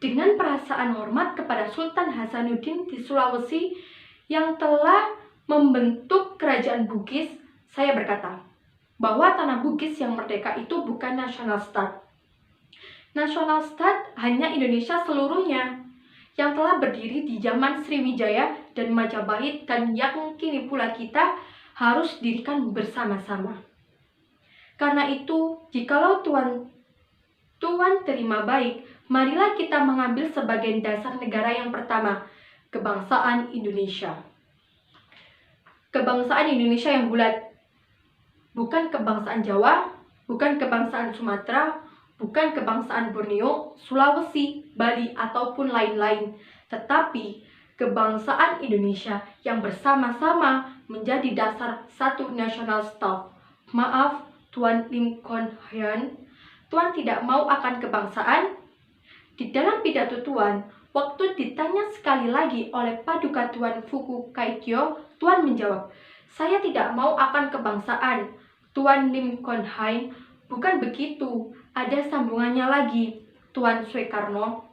Dengan perasaan hormat kepada Sultan Hasanuddin di Sulawesi yang telah membentuk kerajaan Bugis, saya berkata bahwa tanah Bugis yang merdeka itu bukan nasionalstat. Nasionalstat hanya Indonesia seluruhnya yang telah berdiri di zaman Sriwijaya dan Majapahit dan yang kini pula kita harus dirikan bersama-sama. Karena itu, jikalau Tuan terima baik, marilah kita mengambil sebagai dasar negara yang pertama, kebangsaan Indonesia. Kebangsaan Indonesia yang bulat, bukan kebangsaan Jawa, bukan kebangsaan Sumatera, bukan kebangsaan Borneo, Sulawesi, Bali, ataupun lain-lain, tetapi kebangsaan Indonesia yang bersama-sama menjadi dasar satu nasionalstat. Maaf, Tuan Lim Kon Hyun, Tuan tidak mau akan kebangsaan? Di dalam pidato Tuan, waktu ditanya sekali lagi oleh Paduka Tuan Fuku Kaikyo, Tuan menjawab, "Saya tidak mau akan kebangsaan." Tuan Lim Kon Hyun, bukan begitu, ada sambungannya lagi, Tuan Soekarno.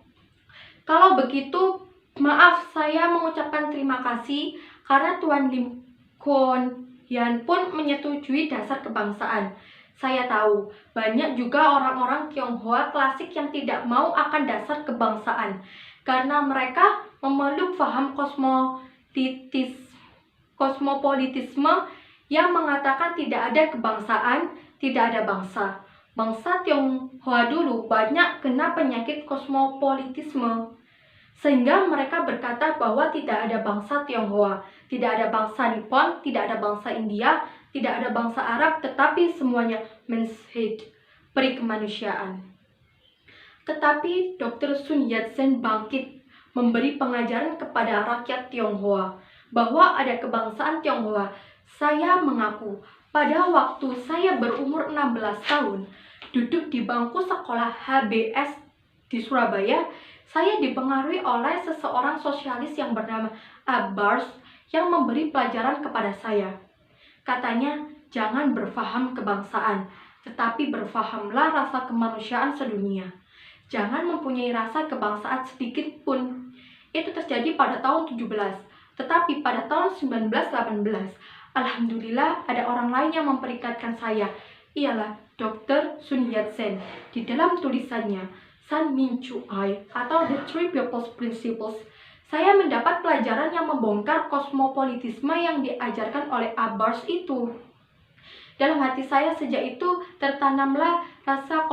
Kalau begitu, maaf, saya mengucapkan terima kasih karena Tuan Lim Kon Hyun pun menyetujui dasar kebangsaan. Saya tahu, banyak juga orang-orang Tionghoa klasik yang tidak mau akan dasar kebangsaan, karena mereka memeluk paham kosmopolitisme yang mengatakan tidak ada kebangsaan, tidak ada bangsa. Bangsa Tionghoa dulu banyak kena penyakit kosmopolitisme, sehingga mereka berkata bahwa tidak ada bangsa Tionghoa, tidak ada bangsa Nippon, tidak ada bangsa India, tidak ada bangsa Arab, tetapi semuanya menshid, peri kemanusiaan. Tetapi Dr. Sun Yat-sen bangkit memberi pengajaran kepada rakyat Tionghoa bahwa ada kebangsaan Tionghoa. Saya mengaku pada waktu saya berumur 16 tahun, duduk di bangku sekolah HBS di Surabaya, saya dipengaruhi oleh seseorang sosialis yang bernama Abbars yang memberi pelajaran kepada saya. Katanya, jangan berfaham kebangsaan, tetapi berfahamlah rasa kemanusiaan sedunia. Jangan mempunyai rasa kebangsaan sedikit pun. Itu terjadi pada tahun 17, tetapi pada tahun 1918, alhamdulillah ada orang lain yang memperikatkan saya. Ialah Dr. Sun Yat-sen. Di dalam tulisannya, San Min Chu Ai atau The Three People's Principles, saya mendapat pelajaran yang membongkar kosmopolitisme yang diajarkan oleh Abbars itu. Dalam hati saya sejak itu tertanamlah rasa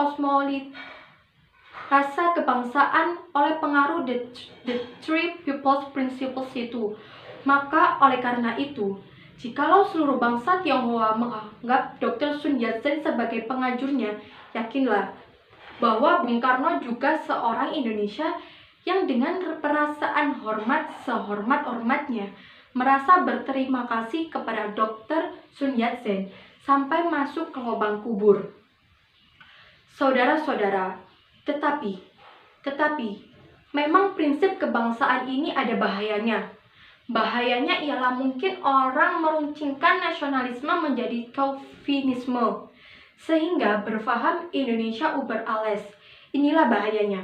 kebangsaan oleh pengaruh The Three People's Principles itu. Maka oleh karena itu, jikalau seluruh bangsa Tionghoa menganggap Dr. Sun Yat-sen sebagai pengajurnya, yakinlah bahwa Bung Karno juga seorang Indonesia yang dengan perasaan hormat sehormat-hormatnya merasa berterima kasih kepada Dr. Sun Yat-sen sampai masuk ke lubang kubur. Saudara-saudara, tetapi memang prinsip kebangsaan ini ada bahayanya. Bahayanya ialah mungkin orang meruncingkan nasionalisme menjadi chauvinisme, sehingga berfaham Indonesia uber alles. Inilah bahayanya.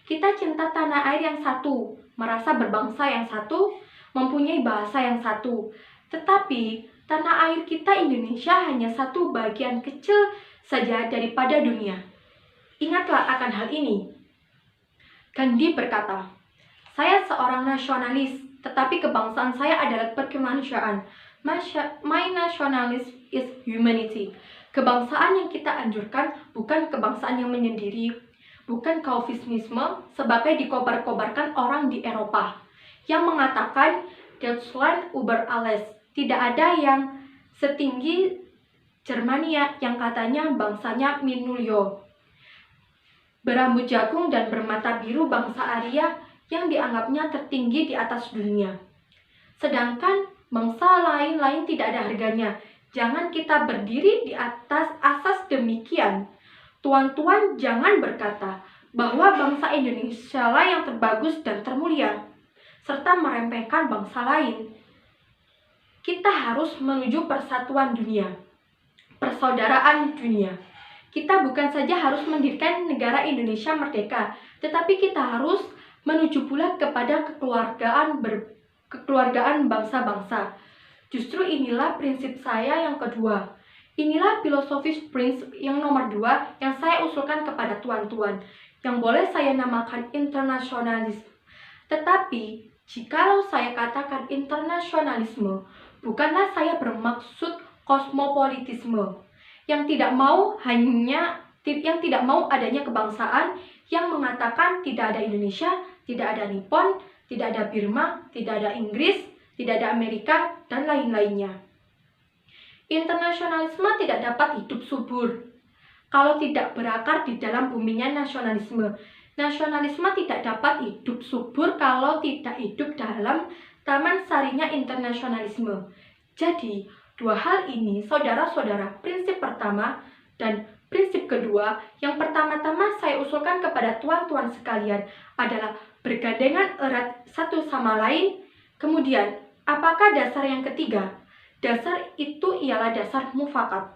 Kita cinta tanah air yang satu, merasa berbangsa yang satu, mempunyai bahasa yang satu. Tetapi tanah air kita Indonesia hanya satu bagian kecil saja daripada dunia. Ingatlah akan hal ini. Gandhi berkata, "Saya seorang nasionalis, tetapi kebangsaan saya adalah berkemanusiaan. My nationalism is humanity." Kebangsaan yang kita anjurkan bukan kebangsaan yang menyendiri, bukan kaufismisme sebagai dikobar-kobarkan orang di Eropa yang mengatakan Deutschland über alles. Tidak ada yang setinggi Jermania yang katanya bangsanya Minulyo. Berambut jagung dan bermata biru bangsa Arya yang dianggapnya tertinggi di atas dunia. Sedangkan bangsa lain-lain tidak ada harganya. Jangan kita berdiri di atas asas demikian. Tuan-tuan jangan berkata bahwa bangsa Indonesia lah yang terbagus dan termulia, serta meremehkan bangsa lain. Kita harus menuju persatuan dunia, persaudaraan dunia. Kita bukan saja harus mendirikan negara Indonesia merdeka, tetapi kita harus menuju pula kepada kekeluargaan bangsa-bangsa. Justru inilah prinsip saya yang kedua. Inilah filosofis prinsip yang nomor 2 yang saya usulkan kepada tuan-tuan, yang boleh saya namakan internasionalisme. Tetapi, jikalau saya katakan internasionalisme, bukanlah saya bermaksud kosmopolitisme, yang tidak mau adanya kebangsaan, yang mengatakan tidak ada Indonesia, tidak ada Nippon, tidak ada Burma, tidak ada Inggris, tidak ada Amerika, dan lain-lainnya. Internasionalisme tidak dapat hidup subur kalau tidak berakar di dalam buminya nasionalisme. Nasionalisme tidak dapat hidup subur kalau tidak hidup dalam taman sarinya internasionalisme. Jadi, dua hal ini, saudara-saudara, prinsip pertama dan prinsip kedua, yang pertama-tama saya usulkan kepada tuan-tuan sekalian adalah bergandengan erat satu sama lain. Kemudian, apakah dasar yang ketiga? Dasar itu ialah dasar mufakat,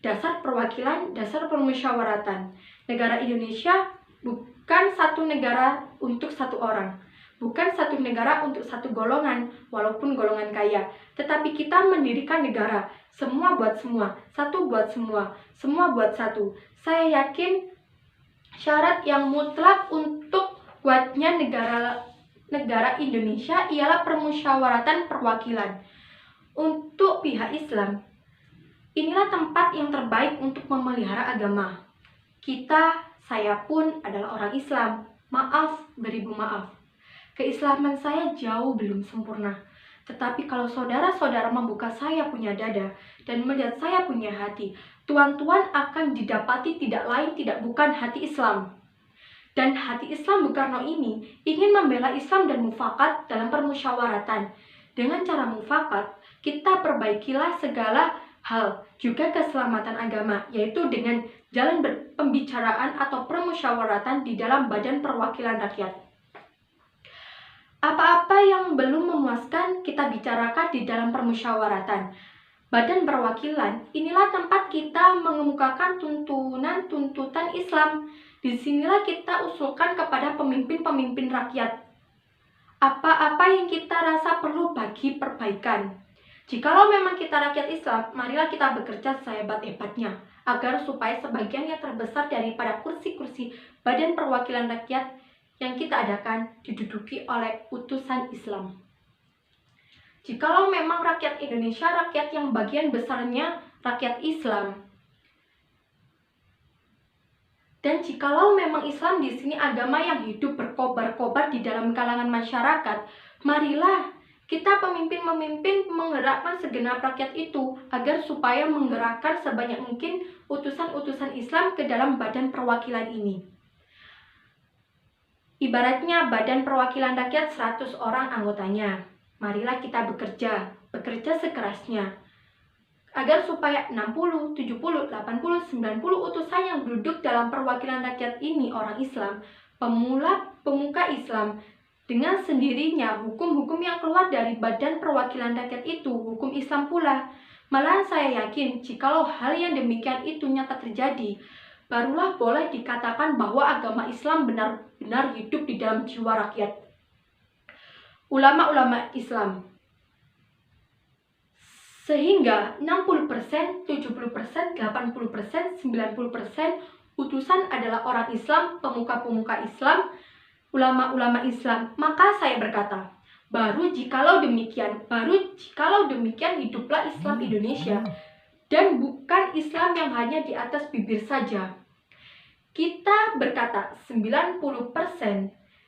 dasar perwakilan, dasar permusyawaratan. Negara Indonesia bukan satu negara untuk satu orang, bukan satu negara untuk satu golongan, walaupun golongan kaya. Tetapi kita mendirikan negara, semua buat semua, satu buat semua, semua buat satu. Saya yakin syarat yang mutlak untuk kuatnya negara Indonesia ialah permusyawaratan perwakilan. Untuk pihak Islam, inilah tempat yang terbaik untuk memelihara agama. Saya pun adalah orang Islam. Maaf, beribu maaf. Keislaman saya jauh belum sempurna. Tetapi kalau saudara-saudara membuka saya punya dada dan melihat saya punya hati, tuan-tuan akan didapati tidak lain tidak bukan hati Islam. Dan hati Islam Bung Karno ini ingin membela Islam dan mufakat dalam permusyawaratan. Dengan cara mufakat, kita perbaikilah segala hal, juga keselamatan agama, yaitu dengan jalan pembicaraan atau permusyawaratan di dalam badan perwakilan rakyat. Apa-apa yang belum memuaskan kita bicarakan di dalam permusyawaratan. Badan perwakilan, inilah tempat kita mengemukakan tuntutan Islam. Disinilah kita usulkan kepada pemimpin-pemimpin rakyat apa-apa yang kita rasa perlu bagi perbaikan. Jikalau memang kita rakyat Islam, marilah kita bekerja sehebat-hebatnya agar supaya sebagian yang terbesar daripada kursi-kursi badan perwakilan rakyat yang kita adakan diduduki oleh utusan Islam. Jikalau memang rakyat Indonesia rakyat yang bagian besarnya rakyat Islam, dan jikalau memang Islam di sini agama yang hidup berkobar-kobar di dalam kalangan masyarakat, marilah kita pemimpin-pemimpin menggerakkan segenap rakyat itu agar supaya menggerakkan sebanyak mungkin utusan-utusan Islam ke dalam badan perwakilan ini. Ibaratnya badan perwakilan rakyat 100 orang anggotanya. Marilah kita bekerja sekerasnya, agar supaya 60, 70, 80, 90 utusan yang duduk dalam perwakilan rakyat ini orang Islam, pemuka Islam, dengan sendirinya hukum-hukum yang keluar dari badan perwakilan rakyat itu hukum Islam pula. Malahan saya yakin jikalau hal yang demikian itu nyata terjadi, barulah boleh dikatakan bahwa agama Islam benar-benar hidup di dalam jiwa rakyat. ulama-ulama Islam. Sehingga 60%, 70%, 80%, 90% utusan adalah orang Islam, pemuka-pemuka Islam, ulama-ulama Islam. Maka saya berkata, baru jikalau demikian hiduplah Islam Indonesia, dan bukan Islam yang hanya di atas bibir saja. Kita berkata 90%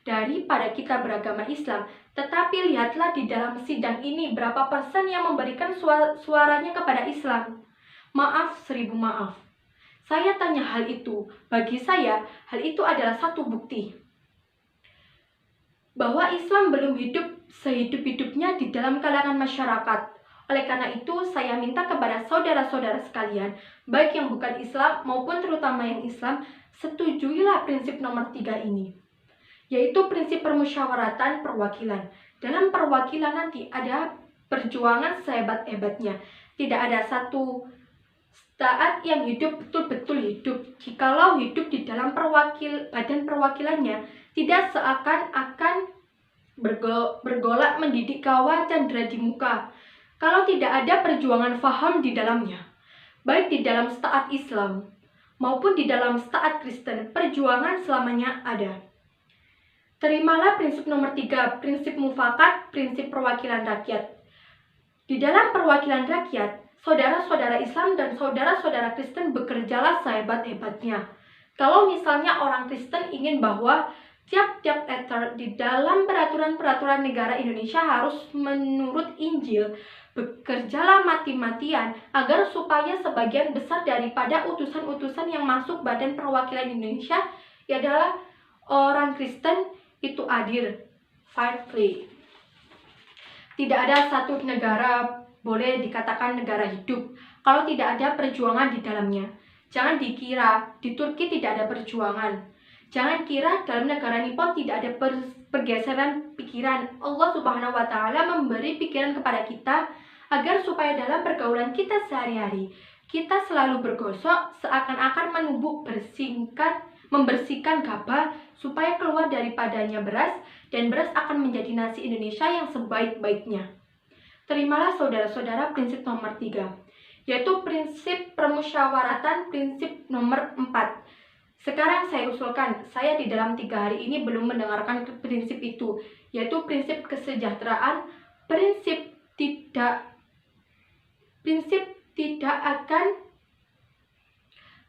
daripada kita beragama Islam, tetapi lihatlah di dalam sidang ini berapa persen yang memberikan suaranya kepada Islam. Maaf, 1000 maaf. Saya tanya hal itu. Bagi saya, hal itu adalah satu bukti bahwa Islam belum hidup sehidup-hidupnya di dalam kalangan masyarakat. Oleh karena itu, saya minta kepada saudara-saudara sekalian, baik yang bukan Islam maupun terutama yang Islam, setujuilah prinsip nomor 3 ini, yaitu prinsip permusyawaratan perwakilan. Dalam perwakilan nanti ada perjuangan sehebat-hebatnya. Tidak ada satu saat yang hidup betul-betul hidup jikalau hidup di dalam badan perwakilannya tidak seakan-akan bergolak mendidik kawah candra di muka. Kalau tidak ada perjuangan faham di dalamnya, baik di dalam taat Islam maupun di dalam taat Kristen, perjuangan selamanya ada. Terimalah prinsip nomor 3, prinsip mufakat, prinsip perwakilan rakyat. Di dalam perwakilan rakyat, saudara-saudara Islam dan saudara-saudara Kristen bekerjalah sehebat-hebatnya. Kalau misalnya orang Kristen ingin bahwa tiap-tiap letter di dalam peraturan-peraturan negara Indonesia harus menurut Injil, bekerjalah mati-matian agar supaya sebagian besar daripada utusan-utusan yang masuk Badan Perwakilan Indonesia adalah orang Kristen itu adil, fair play. Tidak ada satu negara boleh dikatakan negara hidup kalau tidak ada perjuangan di dalamnya. Jangan dikira di Turki tidak ada perjuangan. Jangan kira dalam negara Nippon tidak ada pergeseran pikiran. Allah Subhanahu wa Ta'ala memberi pikiran kepada kita agar supaya dalam pergaulan kita sehari-hari kita selalu bergosok seakan-akan membersihkan gabah supaya keluar daripadanya beras, dan beras akan menjadi nasi Indonesia yang sebaik-baiknya. Terimalah saudara-saudara prinsip nomor 3, yaitu prinsip permusyawaratan, prinsip nomor 4. Sekarang saya usulkan, saya di dalam 3 hari ini belum mendengarkan prinsip itu, yaitu prinsip kesejahteraan, prinsip tidak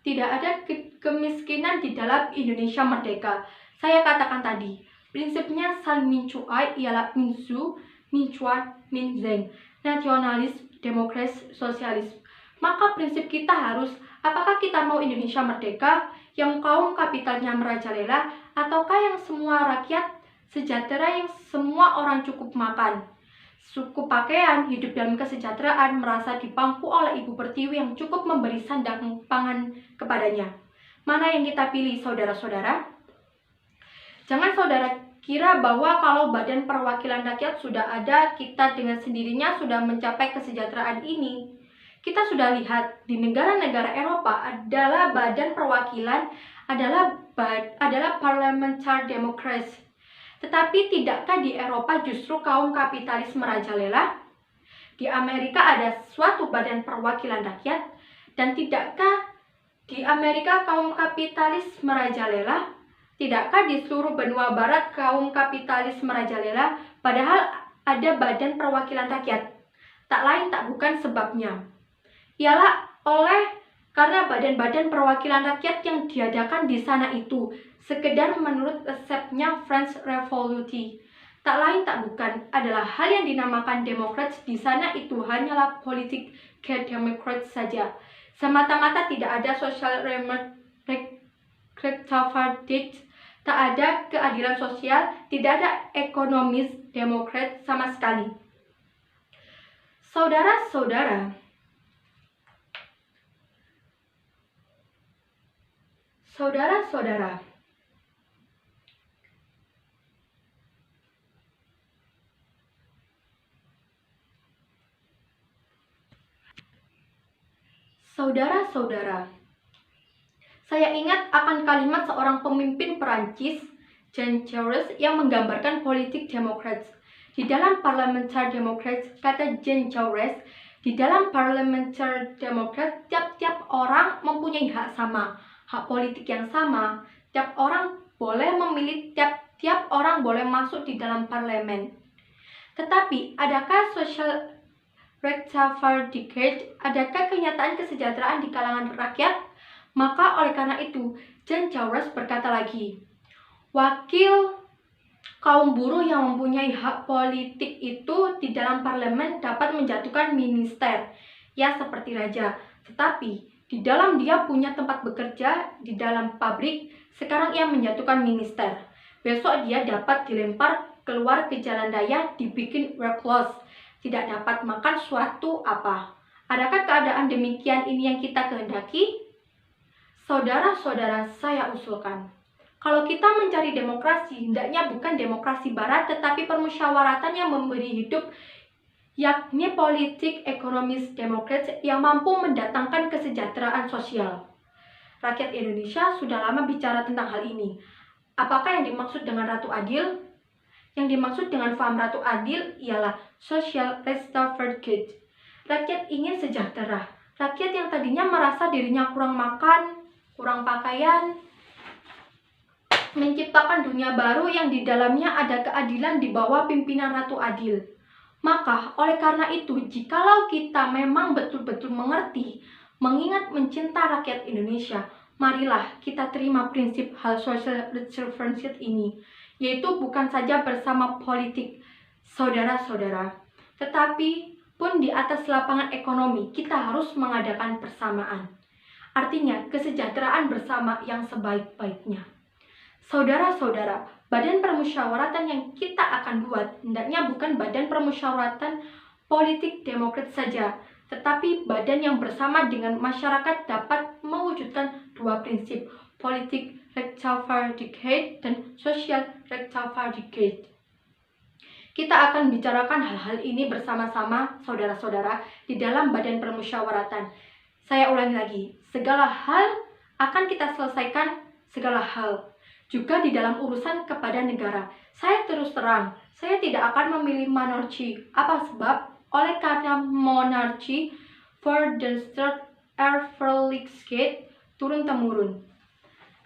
ada kemiskinan di dalam Indonesia merdeka. Saya katakan tadi, prinsipnya San Min Chuai ialah Minsu, Min Chuan, Min Zeng, nasionalis, demokrasi, sosialis. Maka prinsip kita harus, apakah kita mau Indonesia merdeka yang kaum kapitalnya merajalela, ataukah yang semua rakyat sejahtera, yang semua orang cukup makan, cukup pakaian, hidup dalam kesejahteraan, merasa dipangku oleh Ibu Pertiwi yang cukup memberi sandang pangan kepadanya. Mana yang kita pilih, saudara-saudara? Jangan saudara kira bahwa kalau Badan Perwakilan Rakyat sudah ada, kita dengan sendirinya sudah mencapai kesejahteraan ini. Kita sudah lihat di negara-negara Eropa adalah badan perwakilan adalah parliamentary democracy. Tetapi tidakkah di Eropa justru kaum kapitalis merajalela? Di Amerika ada suatu badan perwakilan rakyat, dan tidakkah di Amerika kaum kapitalis merajalela? Tidakkah di seluruh benua barat kaum kapitalis merajalela? Padahal ada badan perwakilan rakyat. Tak lain tak bukan sebabnya ialah karena badan-badan perwakilan rakyat yang diadakan di sana itu sekedar menurut resepnya French Revolution. Tak lain tak bukan adalah hal yang dinamakan demokrat. Di sana itu hanyalah politik ke demokrat saja. Semata-mata tidak ada social retarded, tak ada keadilan sosial, tidak ada ekonomis demokrat sama sekali. Saudara-saudara, saya ingat akan kalimat seorang pemimpin Perancis, Jean Jaurès, yang menggambarkan politik demokrat. Di dalam Parliamentary Democrats, kata Jean Jaurès, di dalam Parliamentary Democrats, tiap-tiap orang mempunyai hak sama, hak politik yang sama. Tiap orang boleh memilih, tiap orang boleh masuk di dalam parlemen. Tetapi, adakah social rectification, adakah kenyataan kesejahteraan di kalangan rakyat? Maka oleh karena itu, Jean Jaurès berkata lagi, wakil kaum buruh yang mempunyai hak politik itu di dalam parlemen dapat menjatuhkan minister, ya seperti raja. Tetapi di dalam dia punya tempat bekerja di dalam pabrik, sekarang ia menjatuhkan minister. Besok dia dapat dilempar keluar ke jalan raya, dibikin workless, tidak dapat makan suatu apa. Adakah keadaan demikian ini yang kita kehendaki? Saudara-saudara, saya usulkan, kalau kita mencari demokrasi, hendaknya bukan demokrasi barat, tetapi permusyawaratan yang memberi hidup, yakni politik ekonomis demokratis yang mampu mendatangkan kesejahteraan sosial. Rakyat Indonesia sudah lama bicara tentang hal ini. Apakah yang dimaksud dengan Ratu Adil? Yang dimaksud dengan faham Ratu Adil ialah social restorative. Rakyat ingin sejahtera. Rakyat yang tadinya merasa dirinya kurang makan, kurang pakaian, menciptakan dunia baru yang di dalamnya ada keadilan di bawah pimpinan Ratu Adil. Maka oleh karena itu, jikalau kita memang betul-betul mengerti, mengingat mencinta rakyat Indonesia, marilah kita terima prinsip hal social restorative ini, yaitu bukan saja bersama politik, saudara-saudara, tetapi pun di atas lapangan ekonomi kita harus mengadakan persamaan. Artinya kesejahteraan bersama yang sebaik-baiknya. Saudara-saudara, badan permusyawaratan yang kita akan buat hendaknya bukan badan permusyawaratan politik demokrat saja, tetapi badan yang bersama dengan masyarakat dapat mewujudkan dua prinsip, politik rectification dan social rectification. Kita akan bicarakan hal-hal ini bersama-sama, saudara-saudara, di dalam badan permusyawaratan. Saya ulangi lagi, segala hal akan kita selesaikan, segala hal. Juga di dalam urusan kepada negara. Saya terus terang, saya tidak akan memilih monarki. Apa sebab? Oleh karena monarki for the third Erfelixgate turun-temurun.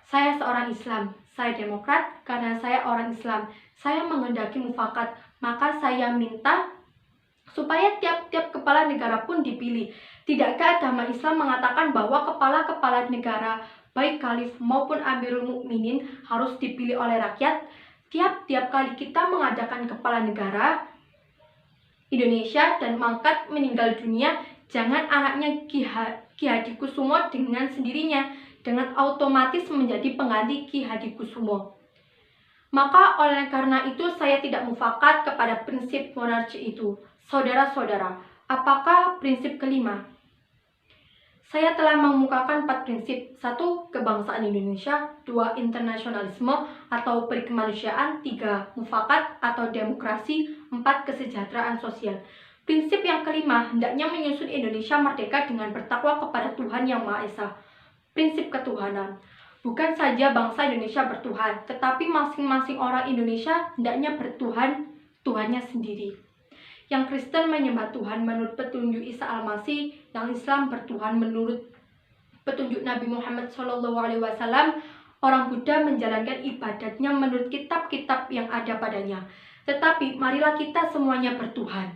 Saya seorang Islam, saya demokrat karena saya orang Islam. Saya menghendaki mufakat, maka saya minta supaya tiap-tiap kepala negara pun dipilih. Tidakkah agama Islam mengatakan bahwa kepala-kepala negara, baik khalif maupun amirul mukminin, harus dipilih oleh rakyat? Tiap-tiap kali kita mengadakan kepala negara Indonesia dan mangkat meninggal dunia, jangan anaknya Ki Hadikusumo dengan sendirinya, dengan otomatis menjadi pengganti Ki Hadikusumo. Maka oleh karena itu saya tidak mufakat kepada prinsip monarki itu. Saudara-saudara, apakah prinsip kelima? Saya telah mengemukakan 4 prinsip. 1. Kebangsaan Indonesia. 2. Internasionalisme atau perikemanusiaan. 3. Mufakat atau demokrasi. 4. Kesejahteraan sosial. Prinsip yang kelima, hendaknya menyusun Indonesia merdeka dengan bertakwa kepada Tuhan Yang Maha Esa. Prinsip ketuhanan. Bukan saja bangsa Indonesia bertuhan, tetapi masing-masing orang Indonesia hendaknya bertuhan, Tuhannya sendiri. Yang Kristen menyembah Tuhan menurut petunjuk Isa Al-Masih, yang Islam bertuhan menurut petunjuk Nabi Muhammad SAW, orang Buddha menjalankan ibadatnya menurut kitab-kitab yang ada padanya. Tetapi marilah kita semuanya bertuhan.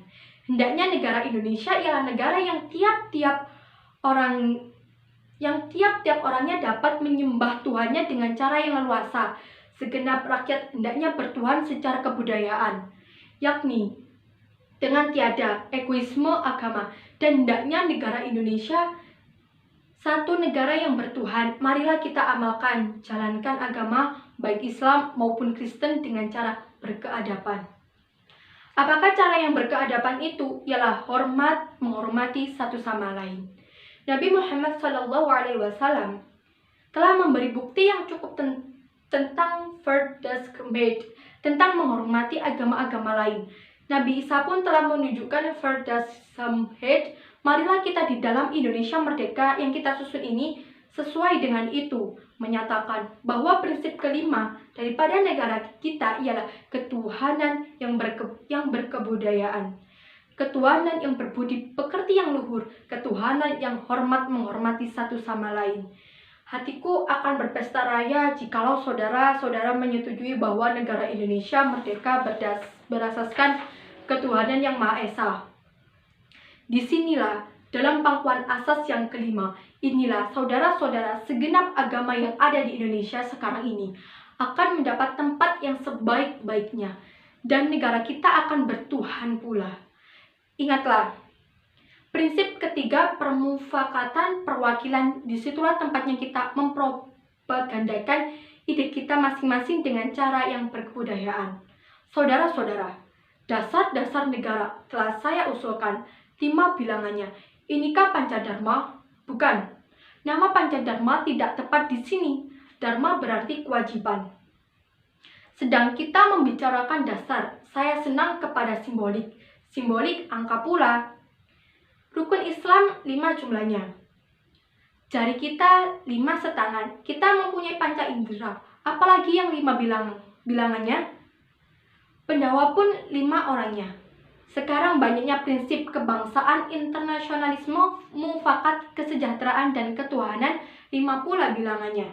Hendaknya negara Indonesia ialah negara yang tiap-tiap orangnya dapat menyembah Tuhannya dengan cara yang leluasa. Segenap rakyat hendaknya bertuhan secara kebudayaan, yakni dengan tiada egoisme agama, dan hendaknya negara Indonesia satu negara yang bertuhan. Marilah kita amalkan, jalankan agama baik Islam maupun Kristen dengan cara berkeadaban. Apakah cara yang berkeadaban itu? Ialah menghormati satu sama lain. Nabi Muhammad SAW telah memberi bukti yang cukup tentang Verdaskemet, tentang menghormati agama-agama lain. Nabi Isa pun telah menunjukkan Verdaskemet. Marilah kita di dalam Indonesia merdeka yang kita susun ini Sesuai dengan itu, menyatakan bahwa prinsip kelima daripada negara kita ialah ketuhanan yang berkebudayaan, ketuhanan yang berbudi pekerti yang luhur, ketuhanan yang hormat menghormati satu sama lain. Hatiku akan berpesta raya jikalau saudara-saudara menyetujui bahwa negara Indonesia merdeka berasaskan ketuhanan yang Maha Esa. Disinilah, dalam pangkuan asas yang kelima, inilah saudara-saudara segenap agama yang ada di Indonesia sekarang ini akan mendapat tempat yang sebaik-baiknya, dan negara kita akan bertuhan pula. Ingatlah, prinsip ketiga permufakatan perwakilan, disitulah tempatnya kita mempropagandakan ide kita masing-masing dengan cara yang berkebudayaan. Saudara-saudara, dasar-dasar negara telah saya usulkan 5 bilangannya. Inikah Pancadharma? Bukan. Nama Pancadharma tidak tepat di sini. Dharma berarti kewajiban. Sedang kita membicarakan dasar, saya senang kepada simbolik. Simbolik angka pula. Rukun Islam 5 jumlahnya. Jari kita 5 setangan. Kita mempunyai panca indera. Apalagi yang 5 bilangannya? Pendawa pun 5 orangnya. Sekarang banyaknya prinsip kebangsaan, internasionalisme, mufakat, kesejahteraan, dan ketuhanan, 5 pula bilangannya.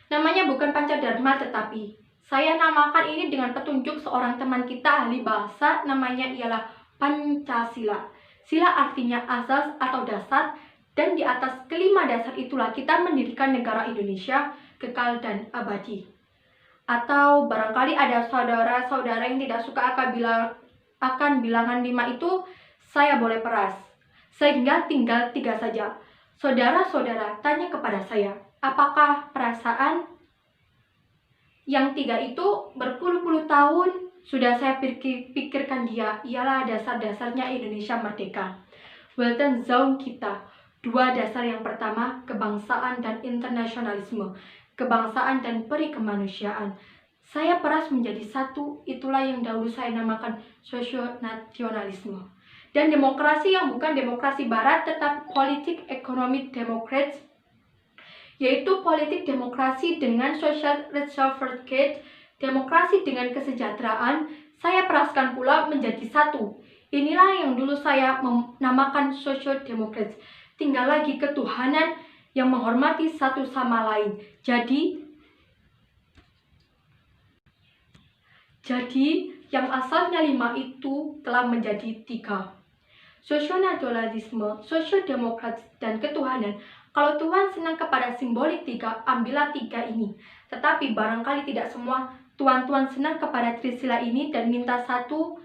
Namanya bukan Pancadharma, tetapi saya namakan ini dengan petunjuk seorang teman kita ahli bahasa, namanya ialah Pancasila. Sila artinya asas atau dasar, dan di atas kelima dasar itulah kita mendirikan negara Indonesia kekal dan abadi. Atau barangkali ada saudara-saudara yang tidak suka akan bilangan 5 itu, saya boleh peras. Sehingga tinggal 3 saja. Saudara-saudara tanya kepada saya, apakah perasaan yang 3 itu berpuluh-puluh tahun sudah saya pikirkan dia, ialah dasar-dasarnya Indonesia merdeka. Weltanschauung kita. 2 dasar yang pertama, kebangsaan dan internasionalisme, kebangsaan dan peri kemanusiaan. Saya peras menjadi 1, itulah yang dahulu saya namakan sosionasionalisme. Dan demokrasi yang bukan demokrasi barat, tetap politik ekonomi demokrat, yaitu politik demokrasi dengan social reserve, demokrasi dengan kesejahteraan, saya peraskan pula menjadi 1. Inilah yang dulu saya menamakan sosiodemokrat. Tinggal lagi ketuhanan yang menghormati satu sama lain. Jadi yang asalnya 5 itu telah menjadi 3. Sosionasionalisme, sosiodemokrat, dan ketuhanan. Kalau Tuhan senang kepada simbolik 3, ambillah 3 ini. Tetapi barangkali tidak semua tuan-tuan senang kepada trisila ini dan minta satu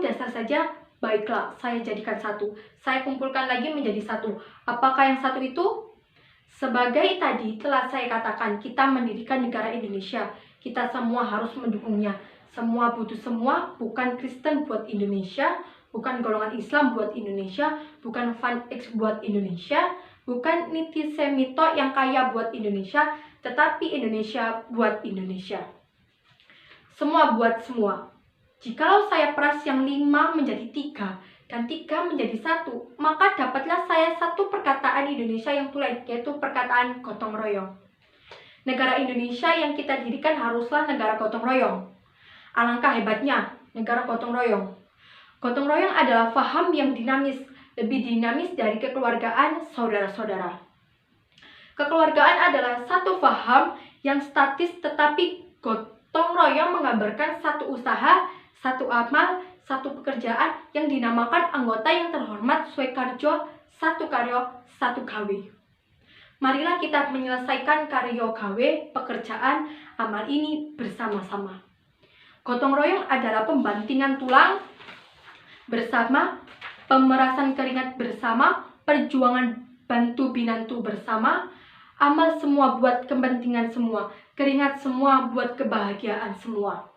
dasar saja. Baiklah, saya jadikan 1. Saya kumpulkan lagi menjadi 1. Apakah yang 1 itu? Sebagai tadi telah saya katakan, kita mendirikan negara Indonesia. Kita semua harus mendukungnya. Semua butuh semua, bukan Kristen buat Indonesia, bukan golongan Islam buat Indonesia, bukan Van X buat Indonesia, bukan Niti Semito yang kaya buat Indonesia, tetapi Indonesia buat Indonesia. Semua buat semua. Jikalau saya peras yang 5 menjadi 3 dan 3 menjadi 1, maka dapatlah saya 1 perkataan Indonesia yang tulen, yaitu perkataan gotong royong. Negara Indonesia yang kita dirikan haruslah negara gotong royong. Alangkah hebatnya negara gotong royong. Gotong royong adalah faham yang dinamis, lebih dinamis dari kekeluargaan, saudara-saudara. Kekeluargaan adalah satu faham yang statis, tetapi gotong royong menggambarkan satu usaha, satu amal, satu pekerjaan yang dinamakan anggota yang terhormat swekarjo, satu karyo, satu gawe. Marilah kita menyelesaikan karyo gawe, pekerjaan, amal ini bersama-sama. Gotong royong adalah pembantingan tulang bersama, pemerasan keringat bersama, perjuangan bantu binantu bersama, amal semua buat kepentingan semua, keringat semua buat kebahagiaan semua.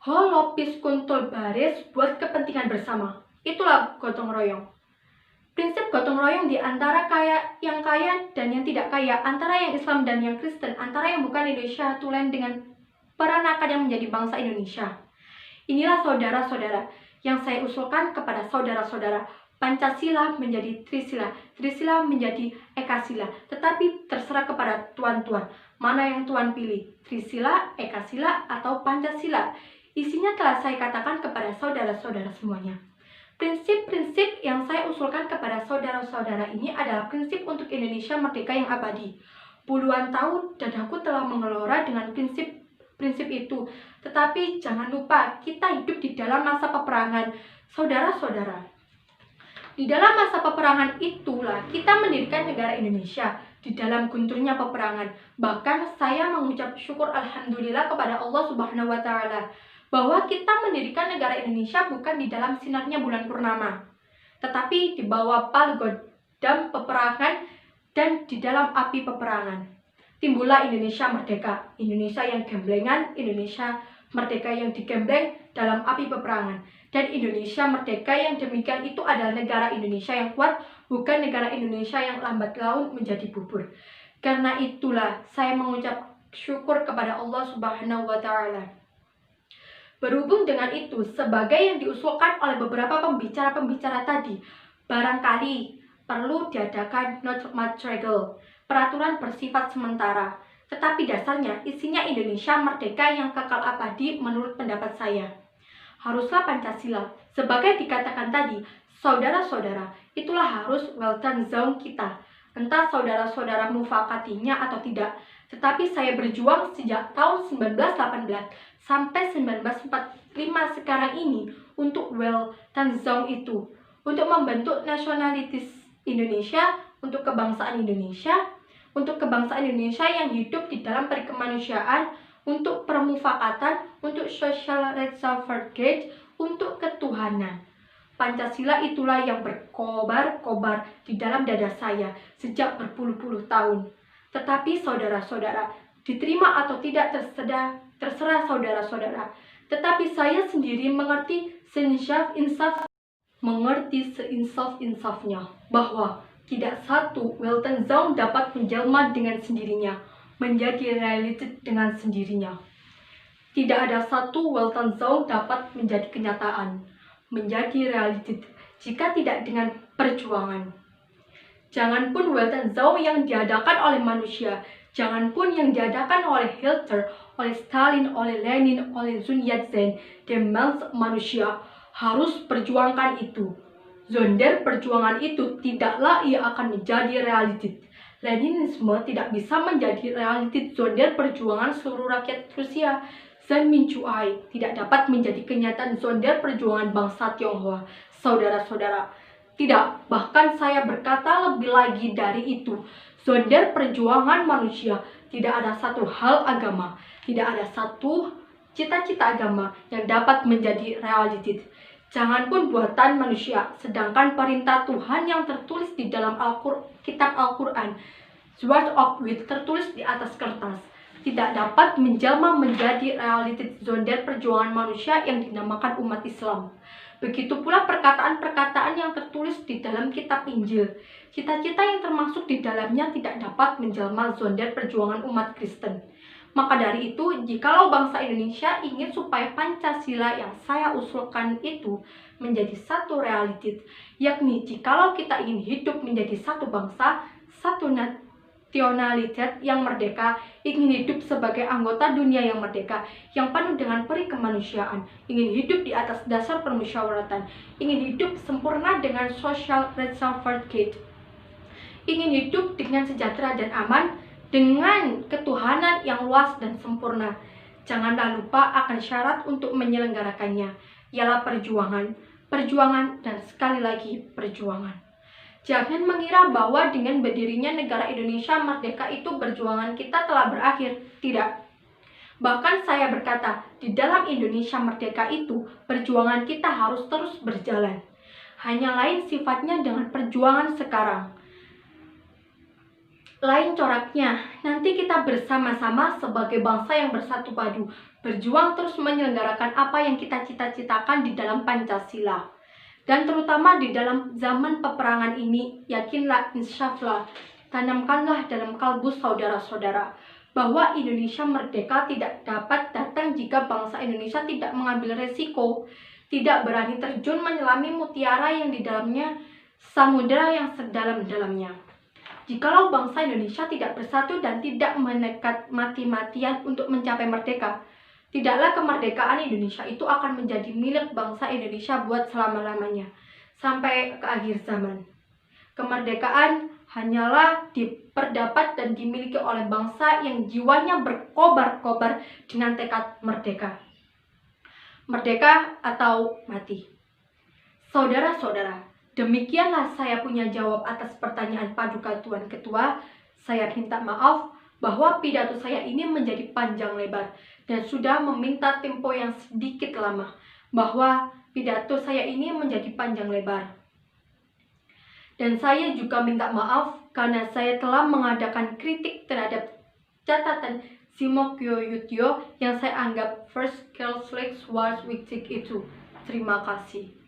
Holopis kuntul baris buat kepentingan bersama. Itulah gotong royong. Prinsip gotong royong di antara yang kaya dan yang tidak kaya, antara yang Islam dan yang Kristen, antara yang bukan Indonesia tulen dengan peranakan yang menjadi bangsa Indonesia. Inilah saudara-saudara yang saya usulkan kepada saudara-saudara. Pancasila menjadi Trisila, Trisila menjadi Ekasila. Tetapi terserah kepada tuan-tuan, mana yang tuan pilih, Trisila, Ekasila, atau Pancasila. Isinya telah saya katakan kepada saudara-saudara semuanya. Prinsip-prinsip yang saya usulkan kepada saudara-saudara ini adalah prinsip untuk Indonesia merdeka yang abadi. Puluhan tahun dadaku telah mengelora dengan prinsip-prinsip itu. Tetapi jangan lupa, kita hidup di dalam masa peperangan. Saudara-saudara, di dalam masa peperangan itulah kita mendirikan negara Indonesia di dalam gunturnya peperangan. Bahkan saya mengucap syukur alhamdulillah kepada Allah Subhanahu wa taala bahwa kita mendirikan negara Indonesia bukan di dalam sinarnya bulan purnama, tetapi di bawah pagodam peperangan dan di dalam api peperangan. Timbullah Indonesia merdeka, Indonesia yang gemblengan, Indonesia merdeka yang digembleng dalam api peperangan. Dan Indonesia merdeka yang demikian itu adalah negara Indonesia yang kuat, bukan negara Indonesia yang lambat laun menjadi bubur. Karena itulah saya mengucap syukur kepada Allah Subhanahu wa taala. Berhubung dengan itu, sebagai yang diusulkan oleh beberapa pembicara-pembicara tadi, barangkali perlu diadakan not much legal, peraturan bersifat sementara. Tetapi dasarnya isinya Indonesia merdeka yang kekal abadi menurut pendapat saya. Haruslah Pancasila. Sebagai dikatakan tadi, saudara-saudara, itulah harus Weltanschauung kita. Entah saudara-saudara mufakatinya atau tidak, tetapi saya berjuang sejak tahun 1918 sampai 1945 sekarang ini untuk Weltanschauung itu, untuk membentuk nasionalitas Indonesia, untuk kebangsaan Indonesia, yang hidup di dalam perkemanusiaan, untuk permufakatan, untuk social suffrage, untuk ketuhanan. Pancasila itulah yang berkobar-kobar di dalam dada saya sejak berpuluh-puluh tahun. Tetapi saudara-saudara, diterima atau tidak terserah saudara-saudara. Tetapi saya sendiri mengerti seinsaf-insafnya bahwa tidak satu Weltanschauung dapat menjelma dengan sendirinya, menjadi realitas dengan sendirinya. Tidak ada satu Weltanschauung dapat menjadi kenyataan, menjadi realitas, jika tidak dengan perjuangan. Jangan pun Weltanschauung yang diadakan oleh manusia, jangan pun yang diadakan oleh Hitler, oleh Stalin, oleh Lenin, oleh Sun Yat-sen, demands manusia harus perjuangkan itu. Zonder perjuangan itu tidaklah ia akan menjadi realitas. Leninisme tidak bisa menjadi realitas zonder perjuangan seluruh rakyat Rusia. Zhang Minchuai tidak dapat menjadi kenyataan zonder perjuangan bangsa Tionghoa. Saudara-saudara, tidak, bahkan saya berkata lebih lagi dari itu. Zonder perjuangan manusia, tidak ada satu hal agama, tidak ada satu cita-cita agama yang dapat menjadi realitas. Jangan pun buatan manusia, sedangkan perintah Tuhan yang tertulis di dalam kitab Al-Quran, Sword of Wit, tertulis di atas kertas, tidak dapat menjelma menjadi realitas zonder perjuangan manusia yang dinamakan umat Islam. Begitu pula perkataan-perkataan yang tertulis di dalam kitab Injil. Cita-cita yang termasuk di dalamnya tidak dapat menjelma zonder perjuangan umat Kristen. Maka dari itu, jikalau bangsa Indonesia ingin supaya Pancasila yang saya usulkan itu menjadi satu realitas, yakni jikalau kita ingin hidup menjadi satu bangsa, satu nasionalitas yang merdeka, ingin hidup sebagai anggota dunia yang merdeka, yang penuh dengan peri kemanusiaan, ingin hidup di atas dasar permusyawaratan, ingin hidup sempurna dengan social suffrage, ingin hidup dengan sejahtera dan aman, dengan ketuhanan yang luas dan sempurna. Janganlah lupa akan syarat untuk menyelenggarakannya, ialah perjuangan, dan sekali lagi perjuangan. Jangan mengira bahwa dengan berdirinya negara Indonesia merdeka itu perjuangan kita telah berakhir. Tidak. Bahkan saya berkata, di dalam Indonesia merdeka itu, perjuangan kita harus terus berjalan. Hanya lain sifatnya dengan perjuangan sekarang. Lain coraknya, nanti kita bersama-sama sebagai bangsa yang bersatu padu, berjuang terus menyelenggarakan apa yang kita cita-citakan di dalam Pancasila. Dan terutama di dalam zaman peperangan ini, yakinlah, insyaallah, tanamkanlah dalam kalbu saudara-saudara, bahwa Indonesia merdeka tidak dapat datang jika bangsa Indonesia tidak mengambil resiko. tidak berani terjun menyelami mutiara yang di dalamnya samudera yang sedalam-dalamnya. Jikalau bangsa Indonesia tidak bersatu dan tidak menekat mati-matian untuk mencapai merdeka, tidaklah kemerdekaan Indonesia itu akan menjadi milik bangsa Indonesia buat selama-lamanya, sampai ke akhir zaman. Kemerdekaan hanyalah diperdapat dan dimiliki oleh bangsa yang jiwanya berkobar-kobar dengan tekad merdeka. Merdeka atau mati. Saudara-saudara, demikianlah saya punya jawab atas pertanyaan Paduka Tuan Ketua. Saya minta maaf bahwa pidato saya ini menjadi panjang lebar dan sudah meminta tempo yang sedikit lama, bahwa pidato saya ini menjadi panjang lebar. Dan saya juga minta maaf karena saya telah mengadakan kritik terhadap catatan Simokyo Yudhyo yang saya anggap first careless words itu. Terima kasih.